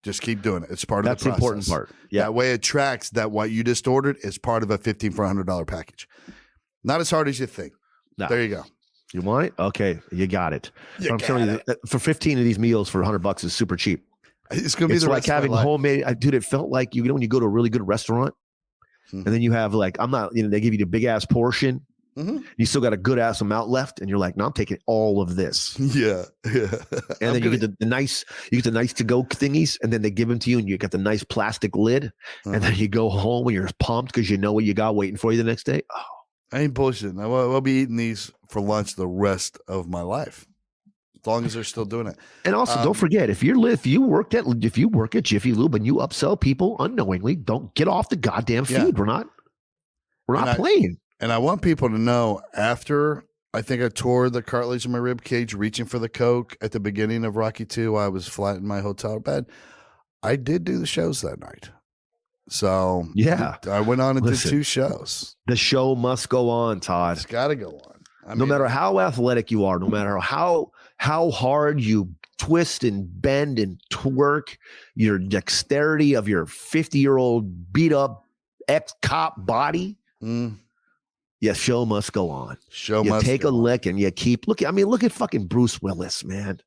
Just keep doing it. It's part of the process. That's the important part. Yeah. That way it tracks that what you just ordered is part of a 15 for $100 package. Not as hard as you think. No. There you go. You want it? Okay. You got it. I'm telling you, for 15 of these meals for $100 is super cheap. It's going to be the like having homemade. Dude, it felt like, when you go to a really good restaurant, and then you have they give you the big ass portion. You still got a good ass amount left, and you're like, no, I'm taking all of this. Yeah. And then you get the nice to go thingies, and then they give them to you, and you get the nice plastic lid, and then you go home and you're pumped because you know what you got waiting for you the next day. Oh, I ain't bullshitting. I'll be eating these for lunch the rest of my life. long as they're still doing it. And also, don't forget, if you work at Jiffy Lube and you upsell people unknowingly, don't get off the goddamn feed. Yeah. We're not playing. And I want people to know, after I think I tore the cartilage in my rib cage reaching for the Coke at the beginning of Rocky 2, I was flat in my hotel bed. I did do the shows that night. So yeah, I went on and did 2 shows. The show must go on, Todd. It's got to go on. No matter how athletic you are, no matter how hard you twist and bend and twerk, your dexterity of your 50-year-old beat up ex-cop body. Yeah, show must go on. You take a lick and you keep looking. I mean, look at fucking Bruce Willis, man.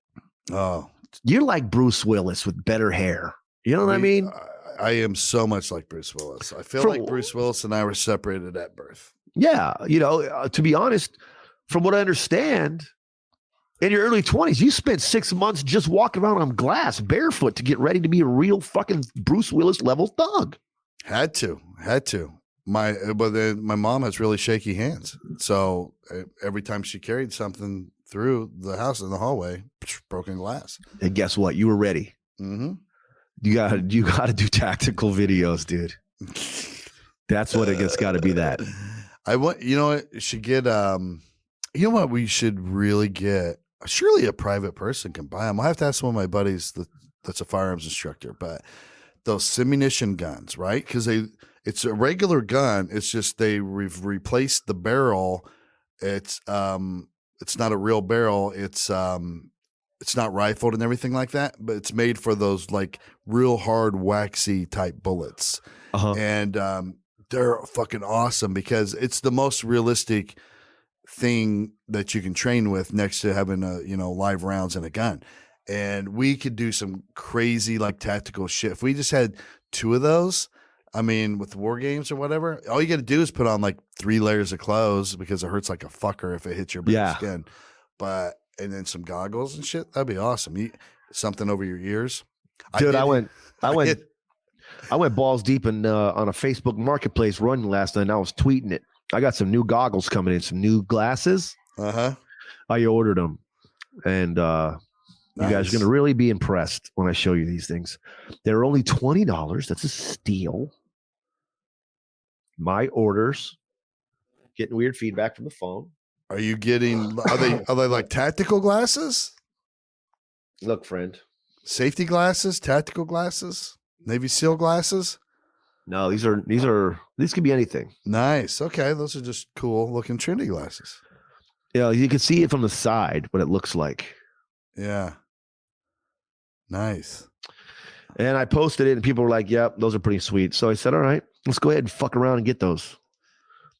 Oh, you're like Bruce Willis with better hair. You know what I mean? I am so much like Bruce Willis. I feel like Bruce Willis and I were separated at birth. Yeah. To be honest, from what I understand, in your early 20s, you spent 6 months just walking around on glass barefoot to get ready to be a real fucking Bruce Willis level thug. Had to. But then my mom has really shaky hands. So every time she carried something through the house in the hallway, broken glass. And guess what? You were ready. Mm-hmm. You gotta do tactical videos, dude. That's what it's got to be. That should get what we should really get. Surely a private person can buy them. I'll have to ask one of my buddies that's a firearms instructor, but those simunition guns, right? Because it's a regular gun. It's just we've replaced the barrel. It's not a real barrel. It's not rifled and everything like that, but it's made for those like real hard, waxy type bullets. And they're fucking awesome because it's the most realistic thing that you can train with next to having live rounds in a gun. And we could do some crazy like tactical shit. If we just had 2 of those, I mean, with war games or whatever, all you got to do is put on like 3 layers of clothes because it hurts like a fucker if it hits your skin. And then some goggles and shit. That'd be awesome. Something over your ears. Dude, I went balls deep on a Facebook marketplace run last night. And I was tweeting it. I got some new goggles coming in, some new glasses. I ordered them. And you guys are going to really be impressed when I show you these things. They're only $20. That's a steal. My orders. Getting weird feedback from the phone. Are you getting? Are they like tactical glasses? Look, friend. Safety glasses, tactical glasses, Navy SEAL glasses. No, these could be anything. Nice. Okay, those are just cool looking trendy glasses. Yeah, you can see it from the side what it looks like. Yeah. Nice. And I posted it, and people were like, "Yep, those are pretty sweet." So I said, "All right, let's go ahead and fuck around and get those."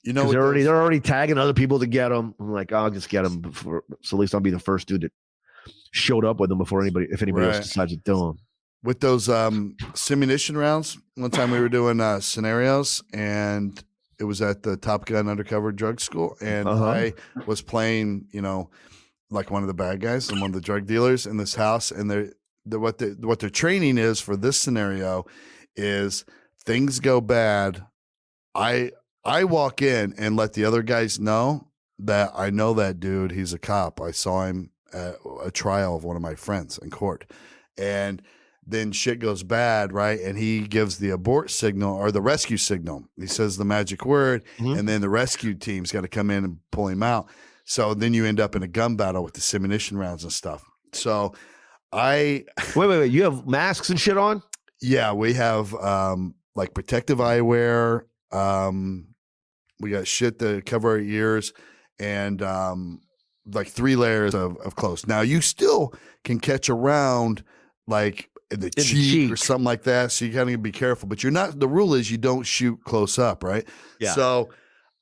They're already tagging other people to get them. I'm like, I'll just get them before, so at least I'll be the first dude that showed up with them before anybody else decides to do them. With those simunition rounds, one time we were doing scenarios, and it was at the Top Gun undercover drug school, and I was playing, like one of the bad guys and one of the drug dealers in this house, and what their training is for this scenario is things go bad. I walk in and let the other guys know that I know that dude. He's a cop. I saw him at a trial of one of my friends in court. And then shit goes bad, right? And he gives the abort signal or the rescue signal. He says the magic word, and then the rescue team's got to come in and pull him out. So then you end up in a gun battle with the simunition rounds and stuff. So wait. You have masks and shit on? Yeah, we have like protective eyewear. We got shit to cover our ears and like 3 layers of clothes. Now you still can catch a round like in the cheek or something like that. So you gotta be careful, but the rule is you don't shoot close up, right? Yeah. So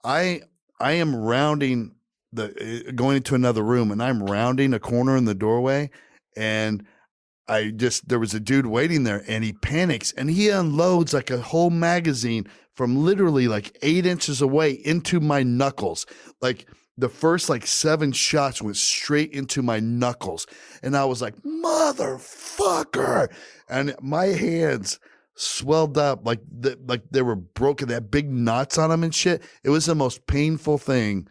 I am rounding going into another room, and I'm rounding a corner in the doorway, and there was a dude waiting there, and he panics and he unloads like a whole magazine from literally like 8 inches away into my knuckles. Like the first like 7 shots went straight into my knuckles. And I was like, motherfucker. And my hands swelled up like they were broken. They had big knots on them and shit. It was the most painful thing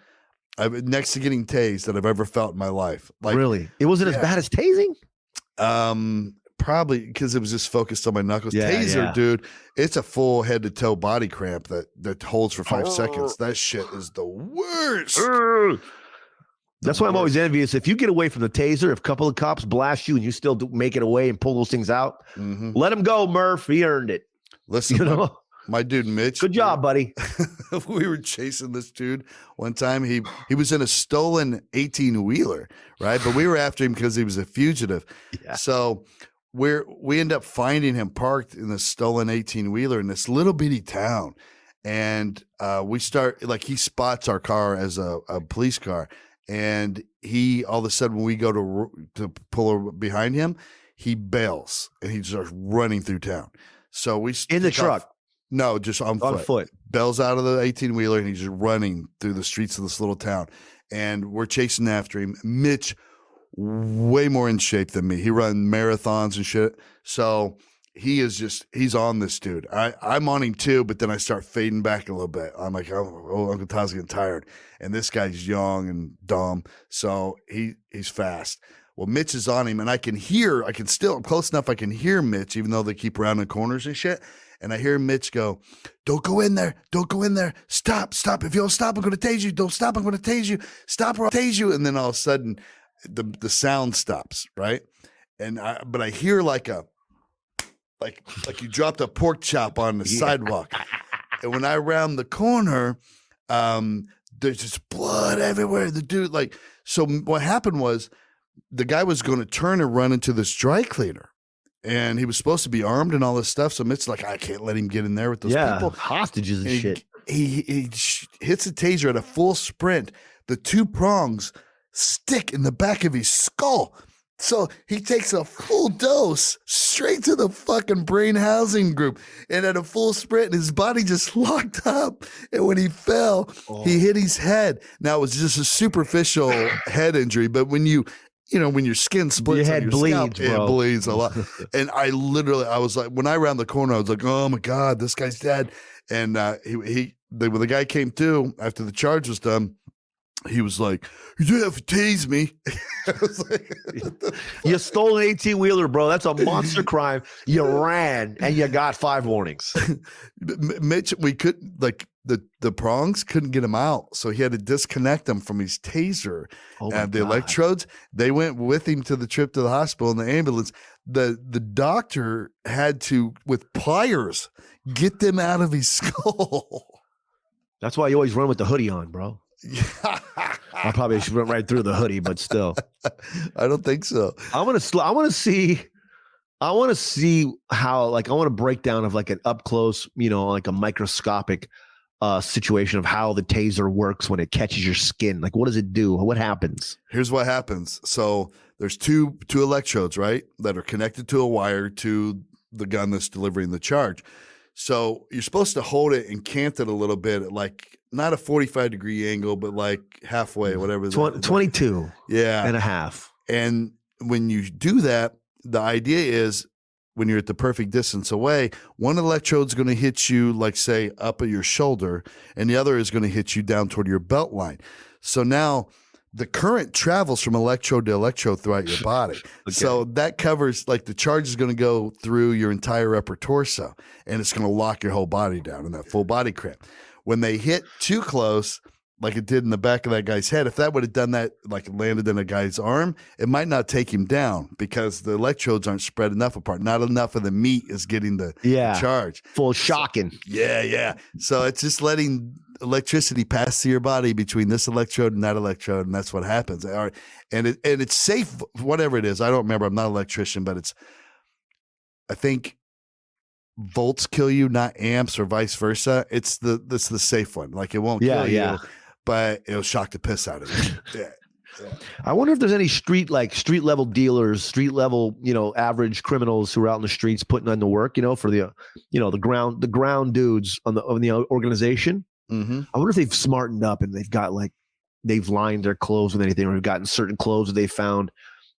next to getting tased that I've ever felt in my life. Like, really? It wasn't as bad as tasing? Probably because it was just focused on my knuckles. Yeah, Taser, dude, it's a full head to toe body cramp that holds for 5 seconds. That shit is the worst. That's why I'm always envious. If you get away from the taser, if a couple of cops blast you and you still make it away and pull those things out, let him go, Murph. He earned it. Listen, you know, my dude Mitch. Good job, buddy. We were chasing this dude one time. He was in a stolen 18-wheeler, right? But we were after him because he was a fugitive. Yeah. So we end up finding him parked in the stolen 18-wheeler in this little bitty town. And we start, like, he spots our car as a police car. And he, all of a sudden, when we go to pull behind him, he bails and he starts running through town. So we in the truck. No, just on foot. Bails out of the 18-wheeler and he's just running through the streets of this little town. And we're chasing after him. Mitch, way more in shape than me. He runs marathons and shit. So he's on this dude. I'm on him too, but then I start fading back a little bit. I'm like, oh, Uncle Todd's getting tired. And this guy's young and dumb. So he's fast. Well, Mitch is on him and I'm close enough. I can hear Mitch, even though they keep rounding corners and shit. And I hear Mitch go, don't go in there. Don't go in there. Stop. If you don't stop, I'm going to tase you. Don't stop. I'm going to tase you. Stop or I'll tase you. And then all of a sudden the sound stops. Right. But I hear like you dropped a pork chop on the sidewalk. And when I round the corner, there's just blood everywhere. The dude, so what happened was the guy was going to turn and run into this dry cleaner. And he was supposed to be armed and all this stuff. So Mitch's like, I can't let him get in there with those people. Hostages and shit. He hits a taser at a full sprint. The 2 prongs stick in the back of his skull. So he takes a full dose straight to the fucking brain housing group. And at a full sprint, his body just locked up. And when he fell, he hit his head. Now, it was just a superficial head injury. But when when your skin splits, your head bleeds, scalp, bro. It bleeds a lot. And I was like, when I round the corner, I was like, oh my God, this guy's dead. And when the guy came through after the charge was done, he was like, you have to tase me. I was like, you stole an 18-wheeler, bro. That's a monster crime. You ran and you got 5 warnings. Mitch, we couldn't, the prongs couldn't get him out. So he had to disconnect them from his taser. And the electrodes, they went with him to the trip to the hospital in the ambulance. The doctor had to, with pliers, get them out of his skull. That's why you always run with the hoodie on, bro. I probably should run right through the hoodie, but still, I don't think so. I want to see how, I want to break down of an up close, like a microscopic situation of how the taser works when it catches your skin. What does it do? What happens? Here's what happens. So there's two electrodes, right, that are connected to a wire to the gun that's delivering the charge. So you're supposed to hold it and cant it a little bit at not a 45-degree angle, but halfway, whatever. 22 and a half. And when you do that, the idea is when you're at the perfect distance away, one electrode's going to hit you, say, up at your shoulder, and the other is going to hit you down toward your belt line. So now the current travels from electrode to electrode throughout your body. Okay. So that covers, the charge is going to go through your entire upper torso, and it's going to lock your whole body down in that full body cramp. When they hit too close, like it did in the back of that guy's head, if that would have done that, it landed in a guy's arm, it might not take him down because the electrodes aren't spread enough apart. Not enough of the meat is getting the charge. Full shocking. So, yeah. So it's just letting electricity pass through your body between this electrode and that electrode, and that's what happens. And it's safe, whatever it is. I don't remember. I'm not an electrician, but I think volts kill you, not amps, or vice versa. It's the safe one. It won't kill you, but it'll shock the piss out of you. Yeah. I wonder if there's any street level dealers, street level, average criminals who are out in the streets putting in the work, for the ground dudes on the organization. Mm-hmm. I wonder if they've smartened up and they've got they've lined their clothes with anything, or have gotten certain clothes that they found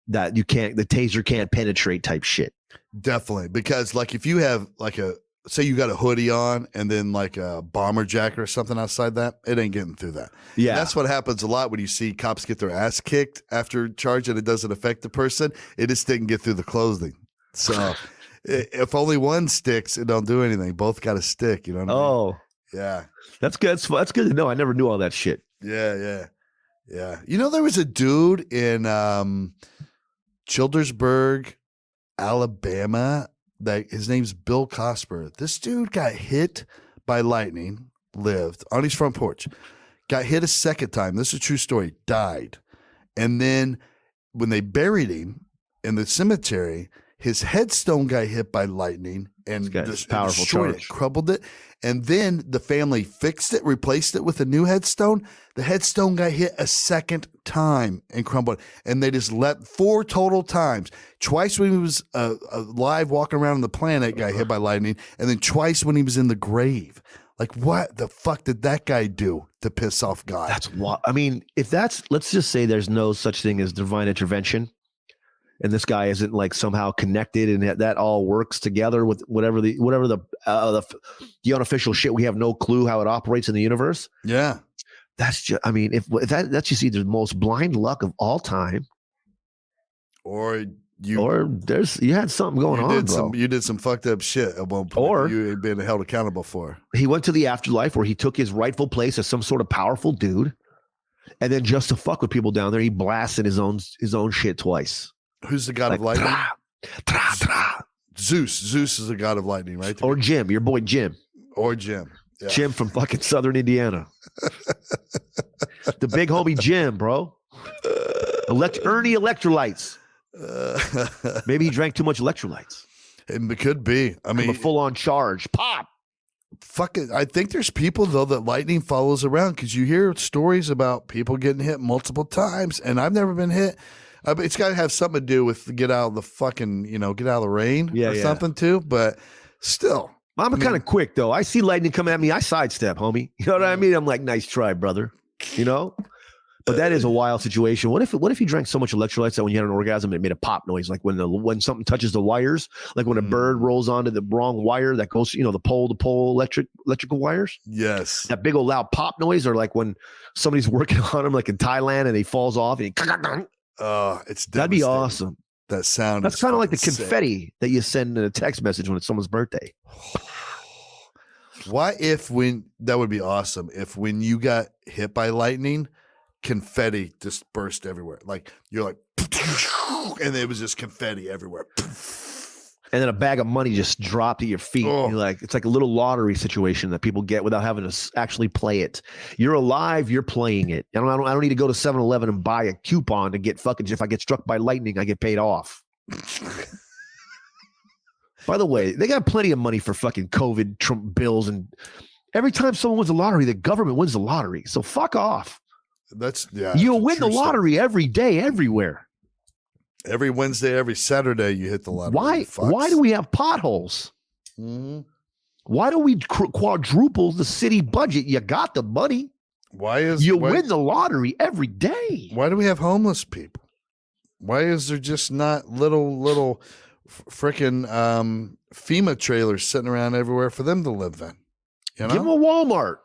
that the taser can't penetrate type shit. Definitely. Because if you have a say you got a hoodie on and then like a bomber jacket or something outside that, it ain't getting through that. Yeah. And that's what happens a lot when you see cops get their ass kicked after charge and it doesn't affect the person. It just didn't get through the clothing. So if only one sticks, it don't do anything. Both got to stick. You know what I mean? Oh, Yeah. that's good. That's good to know. I never knew all that shit. Yeah. You know, there was a dude in Childersburg, Alabama, that his name's Bill Cosper. This dude got hit by lightning, lived on his front porch, got hit a second time. This is a true story, died. And then when they buried him in the cemetery, his headstone got hit by lightning and powerful destroyed charge. it, crumbled it. And then the family fixed it, replaced it with a new headstone. The headstone got hit a second time and crumbled. And they just let 4 total times. Twice when he was alive walking around on the planet, got hit by lightning. And then twice when he was in the grave. Like, what the fuck did that guy do to piss off God? That's what I mean. If that's, let's just say there's no such thing as divine intervention, and this guy isn't like somehow connected, and that all works together with whatever the unofficial shit. We have no clue how it operates in the universe. Yeah, that's just. I mean, if that's just either the most blind luck of all time, or you had something going on, bro. You did some fucked up shit at one point. Or you had been held accountable for. He went to the afterlife where he took his rightful place as some sort of powerful dude, and then just to fuck with people down there, he blasted his own shit twice. Who's the god of lightning? Zeus. Zeus is the god of lightning, right? Or Jim, your boy Jim. Or Jim. Yeah. Jim from fucking Southern Indiana. The big homie Jim, bro. Ernie electrolytes. Maybe he drank too much electrolytes. It could be. I mean, a full-on charge. Pop. Fuck it. I think there's people, though, that lightning follows around because you hear stories about people getting hit multiple times, and I've never been hit. It's got to have something to do with get out of the fucking, get out of the rain or something too. But still. I'm kind of quick, though. I see lightning come at me. I sidestep, homie. You know what I mean? I'm like, nice try, brother. But that is a wild situation. What if you drank so much electrolytes that when you had an orgasm, it made a pop noise? Like when something touches the wires, like when a bird rolls onto the wrong wire that goes, the pole to pole electrical wires. Yes. That big old loud pop noise, or like when somebody's working on them, like in Thailand, and he falls off and that'd be awesome. That sound. That's kind of like the confetti that you send in a text message when it's someone's birthday. That would be awesome if when you got hit by lightning, confetti just burst everywhere. Like you're like, and it was just confetti everywhere. And then a bag of money just dropped at your feet. You're like, it's like a little lottery situation that people get without having to actually play it. You're alive, you're playing it. I don't need to go to 7-Eleven and buy a coupon to get fucking, if I get struck by lightning, I get paid off. By the way, they got plenty of money for fucking COVID Trump bills, and every time someone wins the lottery, the government wins the lottery. So fuck off. You'll win the lottery every day, everywhere. Every Wednesday, every Saturday, you hit the lottery. Why do we have potholes? Mm-hmm. Why do we quadruple the city budget? You got the money. Win the lottery every day. Why do we have homeless people? Why is there just not little freaking FEMA trailers sitting around everywhere for them to live in? Give them a Walmart.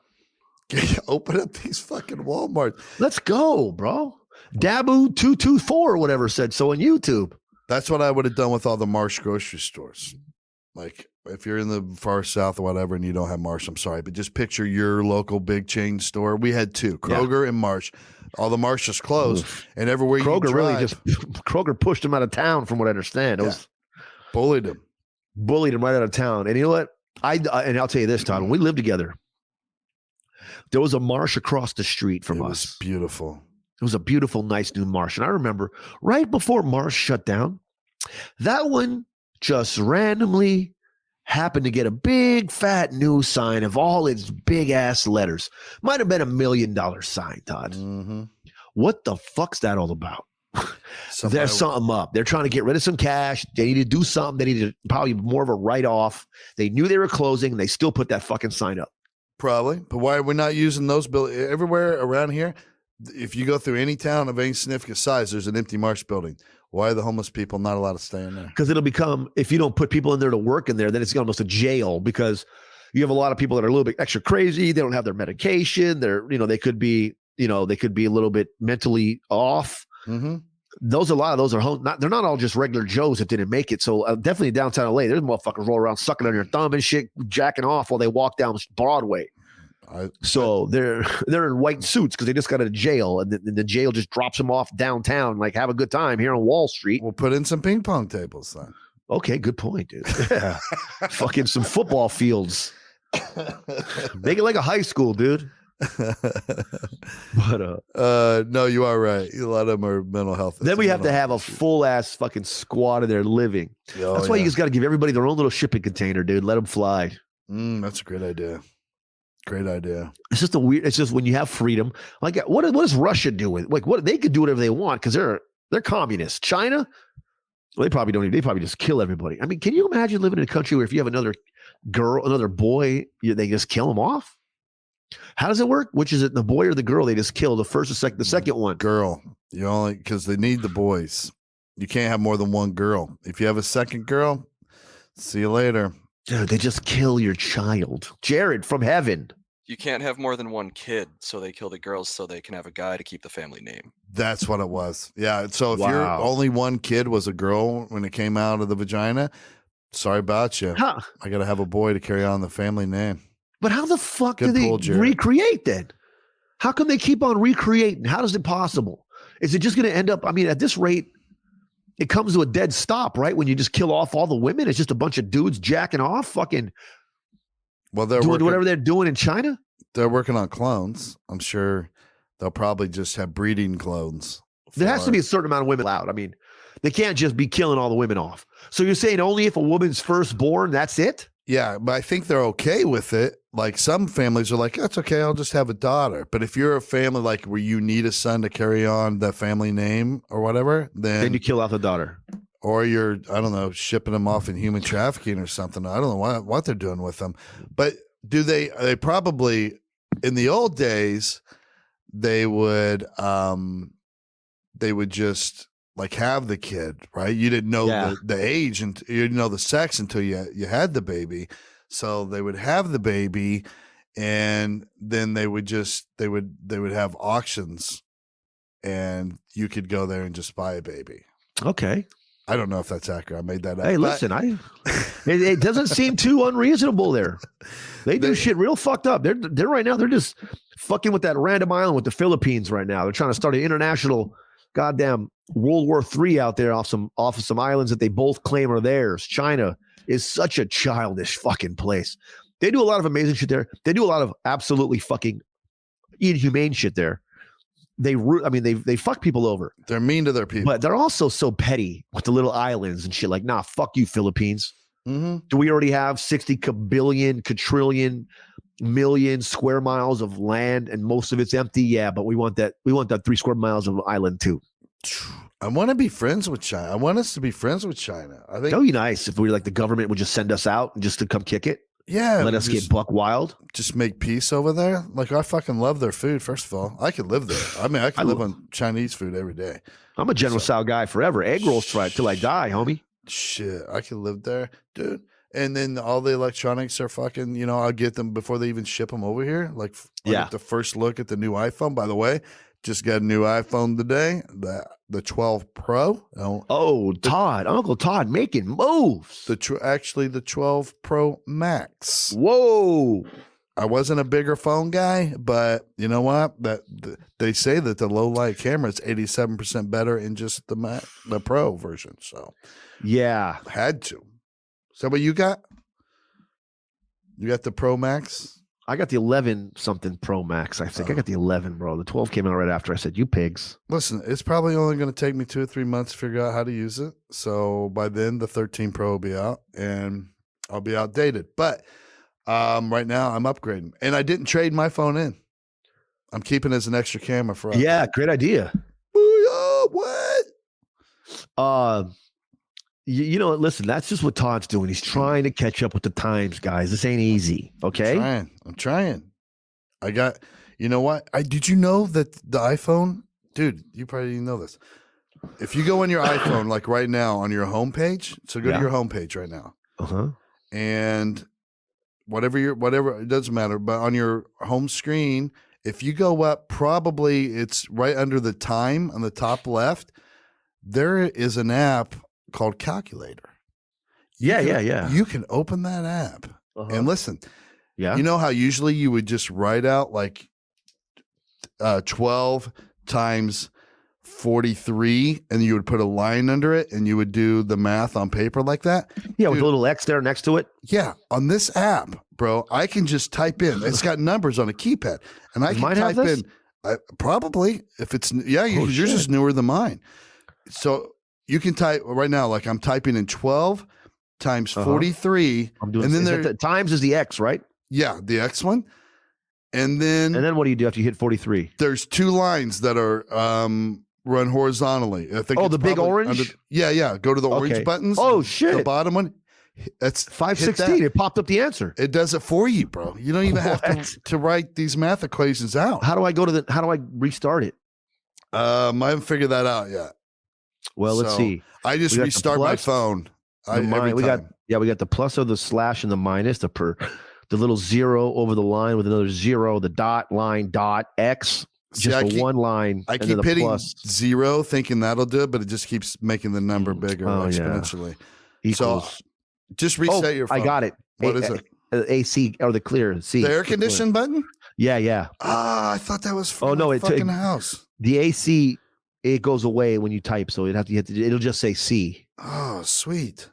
Open up these fucking Walmarts. Let's go, bro. Dabu224 or whatever said so on YouTube. That's what I would have done with all the Marsh grocery stores. Like if you're in the far south or whatever and you don't have Marsh, I'm sorry, but just picture your local big chain store. We had 2, Kroger and Marsh. All the Marsh just closed. And everywhere Kroger you drive, Kroger pushed him out of town from what I understand. Bullied him right out of town. And you know what? And I'll tell you this, Todd, when we lived together, there was a Marsh across the street from us. It was beautiful. It was a beautiful, nice new Marsh. And I remember right before Marsh shut down, that one just randomly happened to get a big, fat new sign of all its big ass letters. Might have been $1 million sign, Todd. Mm-hmm. What the fuck's that all about? There's something up. They're trying to get rid of some cash. They need to do something. They need to probably more of a write-off. They knew they were closing, and they still put that fucking sign up. Probably. But why are we not using those buildings? Everywhere around here, if you go through any town of any significant size, there's an empty Marsh building. Why are the homeless people not allowed to stay in there? Because it'll become, if you don't put people in there to work in there, then it's almost a jail, because you have a lot of people that are a little bit extra crazy. They don't have their medication. They could be a little bit mentally off. Mm-hmm. A lot of those are they're not all just regular Joes that didn't make it. So definitely downtown LA, there's motherfuckers roll around sucking on your thumb and shit, jacking off while they walk down Broadway. So they're in white suits because they just got out of jail, and the jail just drops them off downtown. Like, have a good time here on Wall Street. We'll put in some ping pong tables then. Okay, good point, dude. Yeah. Fucking some football fields. Make it like a high school, dude. But no, you are right. A lot of them are mental health. Then we have to have a full ass fucking squad of their living. That's why you just got to give everybody their own little shipping container, dude. Let them fly. That's a great idea. Great idea. It's just it's just when you have freedom. Like, what does Russia do with? Like, what they could do whatever they want because they're communists. China, well, they probably don't even. They probably just kill everybody. I mean, can you imagine living in a country where if you have another girl, another boy, they just kill them off? How does it work? Which is it, the boy or the girl? They just kill the first or second, the second one. Girl. You only because they need the boys. You can't have more than one girl. If you have a second girl, see you later. Dude, they just kill your child. Jared from heaven. You can't have more than one kid, so they kill the girls so they can have a guy to keep the family name. That's what it was. Yeah. So if your only one kid was a girl when it came out of the vagina, sorry about you. Huh. I got to have a boy to carry on the family name. But how the fuck do they recreate then? How can they keep on recreating? How is it possible? Is it just going to end up? I mean, at this rate, it comes to a dead stop, right? When you just kill off all the women, it's just a bunch of dudes jacking off, fucking. Well, they're doing whatever they're doing in China. They're working on clones. I'm sure they'll probably just have breeding clones. There has to be a certain amount of women allowed. I mean, they can't just be killing all the women off. So you're saying only if a woman's firstborn, that's it? Yeah, but I think they're okay with it. Like some families are like, that's okay, I'll just have a daughter. But if you're a family like where you need a son to carry on the family name or whatever, then you kill off the daughter. Or you're, I don't know, shipping them off in human trafficking or something. I don't know what they're doing with them. But they probably, in the old days, they would just like have the kid, right? You didn't know the age and you didn't know the sex until you had the baby. So they would have the baby and then they would have auctions and you could go there and just buy a baby. Okay. I don't know if that's accurate. I made that up. Hey, listen, it doesn't seem too unreasonable there. They do shit real fucked up. They're right now, they're just fucking with that random island with the Philippines right now. They're trying to start an international goddamn World War III out there off of some islands that they both claim are theirs. China is such a childish fucking place. They do a lot of amazing shit there. They do a lot of absolutely fucking inhumane shit there. They fuck people over. They're mean to their people. But they're also so petty with the little islands and shit. Like, nah, fuck you, Philippines. Mm-hmm. Do we already have 60 billion, quadrillion, million square miles of land and most of it's empty? Yeah, but we want that 3 square miles of island too. I want to be friends with China. I want us to be friends with China. I think that would be nice if we were like the government would just send us out just to come kick it. Yeah. Let us get buck wild. Just make peace over there. Like, I fucking love their food, first of all. I could live there. I mean, I could live on Chinese food every day. I'm a General Tso guy forever. Egg rolls till I die, homie. Shit, I could live there, dude. And then all the electronics are fucking, I'll get them before they even ship them over here. Like the first look at the new iPhone. By the way, just got a new iPhone today, the 12 Pro. Uncle Todd making moves. Actually, the 12 Pro Max. Whoa. I wasn't a bigger phone guy, but you know what? They say that the low light camera is 87% better in just the Pro version. So yeah, had to. So what you got? You got the Pro Max? I got the 11 something Pro Max. I think I got the 11, bro. The 12 came out right after. I said, "You pigs." Listen, it's probably only going to take me 2 or 3 months to figure out how to use it. So by then, the 13 Pro will be out, and I'll be outdated. But right now, I'm upgrading, and I didn't trade my phone in. I'm keeping it as an extra camera for us. Yeah, great idea. What? Listen, that's just what Todd's doing. He's trying to catch up with the times, guys. This ain't easy, okay? I'm trying. I got, you know what? Did you know that the iPhone, dude, you probably didn't know this. if you go on your iPhone, like right now on your homepage, so go to your homepage right now. And whatever, it doesn't matter, but on your home screen, if you go up, probably it's right under the time on the top left, there is an app called Calculator. You can open that app and listen. Yeah. You know how usually you would just write out like 12 times 43 and you would put a line under it and you would do the math on paper like that? Yeah, with a little X there next to it. Yeah. On this app, bro, I can just type in. It's got numbers on a keypad. And I can type in. Probably. If it's, yours is newer than mine. So you can type right now, like I'm typing in 12 times 43. I'm doing, and then times is the X, right? Yeah, the X one. And then what do you do after you hit 43? There's two lines that are run horizontally. I think the big orange? Go to the orange buttons. Oh, shit. The bottom one. That's 516. It popped up the answer. It does it for you, bro. You don't even have to write these math equations out. How do I restart it? I haven't figured that out yet. Well, let's see. I just restart my phone. We got the plus or the slash and the minus, the little zero over the line with another zero, the dot, line, dot, X, one line. I keep hitting zero thinking that'll do it, but it just keeps making the number bigger exponentially. Equals. So just reset your phone. I got it. What is it? AC or the clear. C. The air condition button? Yeah. Ah, I thought that was from the fucking house. The AC, it goes away when you type, so it'll just say C. Oh, sweet.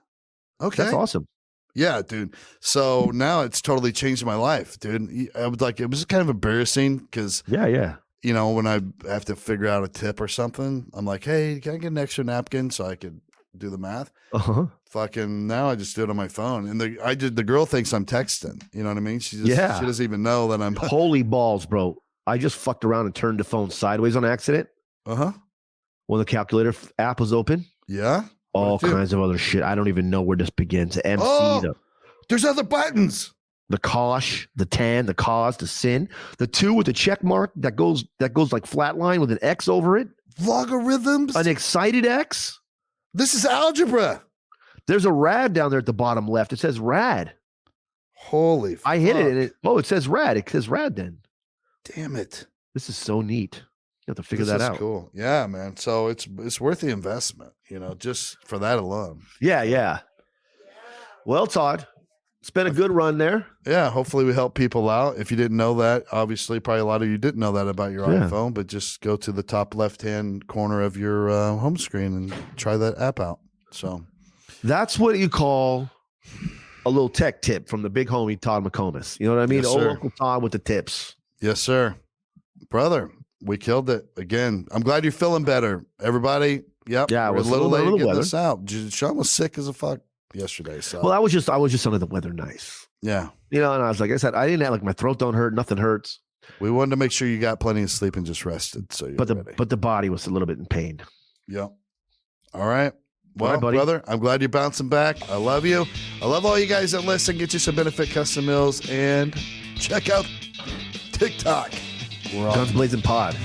Okay. That's awesome. Yeah, dude. So now it's totally changed my life, dude. I was like, it was kind of embarrassing because you know, when I have to figure out a tip or something, I'm like, hey, can I get an extra napkin so I could do the math? Fucking now I just do it on my phone. And the girl thinks I'm texting. You know what I mean? She doesn't even know that I'm holy balls, bro. I just fucked around and turned the phone sideways on accident. When the calculator app was open. Yeah. All kinds of other shit. I don't even know where this begins. MC, there's other buttons. The kosh, the tan, the cause, the sin, the 2 with the check mark that goes like flatline with an X over it. Logarithms. An excited X. This is algebra. There's a rad down there at the bottom left. It says rad. Holy fuck. I hit it and it says rad. It says rad then. Damn it. This is so neat. You have to figure that out. Cool. Yeah, man. So it's worth the investment, you know, just for that alone. Yeah. Well, Todd, it's been a good run there. Yeah. Hopefully we help people out. If you didn't know that, obviously probably a lot of you didn't know that about your iPhone, but just go to the top left-hand corner of your home screen and try that app out. So that's what you call a little tech tip from the big homie, Todd McComas. You know what I mean? Yes, Old Uncle Todd with the tips. Yes, sir. Brother. We killed it again. I'm glad you're feeling better, everybody. Yep. Yeah, we're a little late getting this out. Shaun was sick as a fuck yesterday. So I was just under the weather. Nice. Yeah. You know, and I was like I said, I didn't have my throat don't hurt, nothing hurts. We wanted to make sure you got plenty of sleep and just rested. So but the body was a little bit in pain. Yep. All right. Well, all right, brother, I'm glad you're bouncing back. I love you. I love all you guys that listen. Get you some Benefit Custom Meals and check out TikTok. Guns Blazin Pod.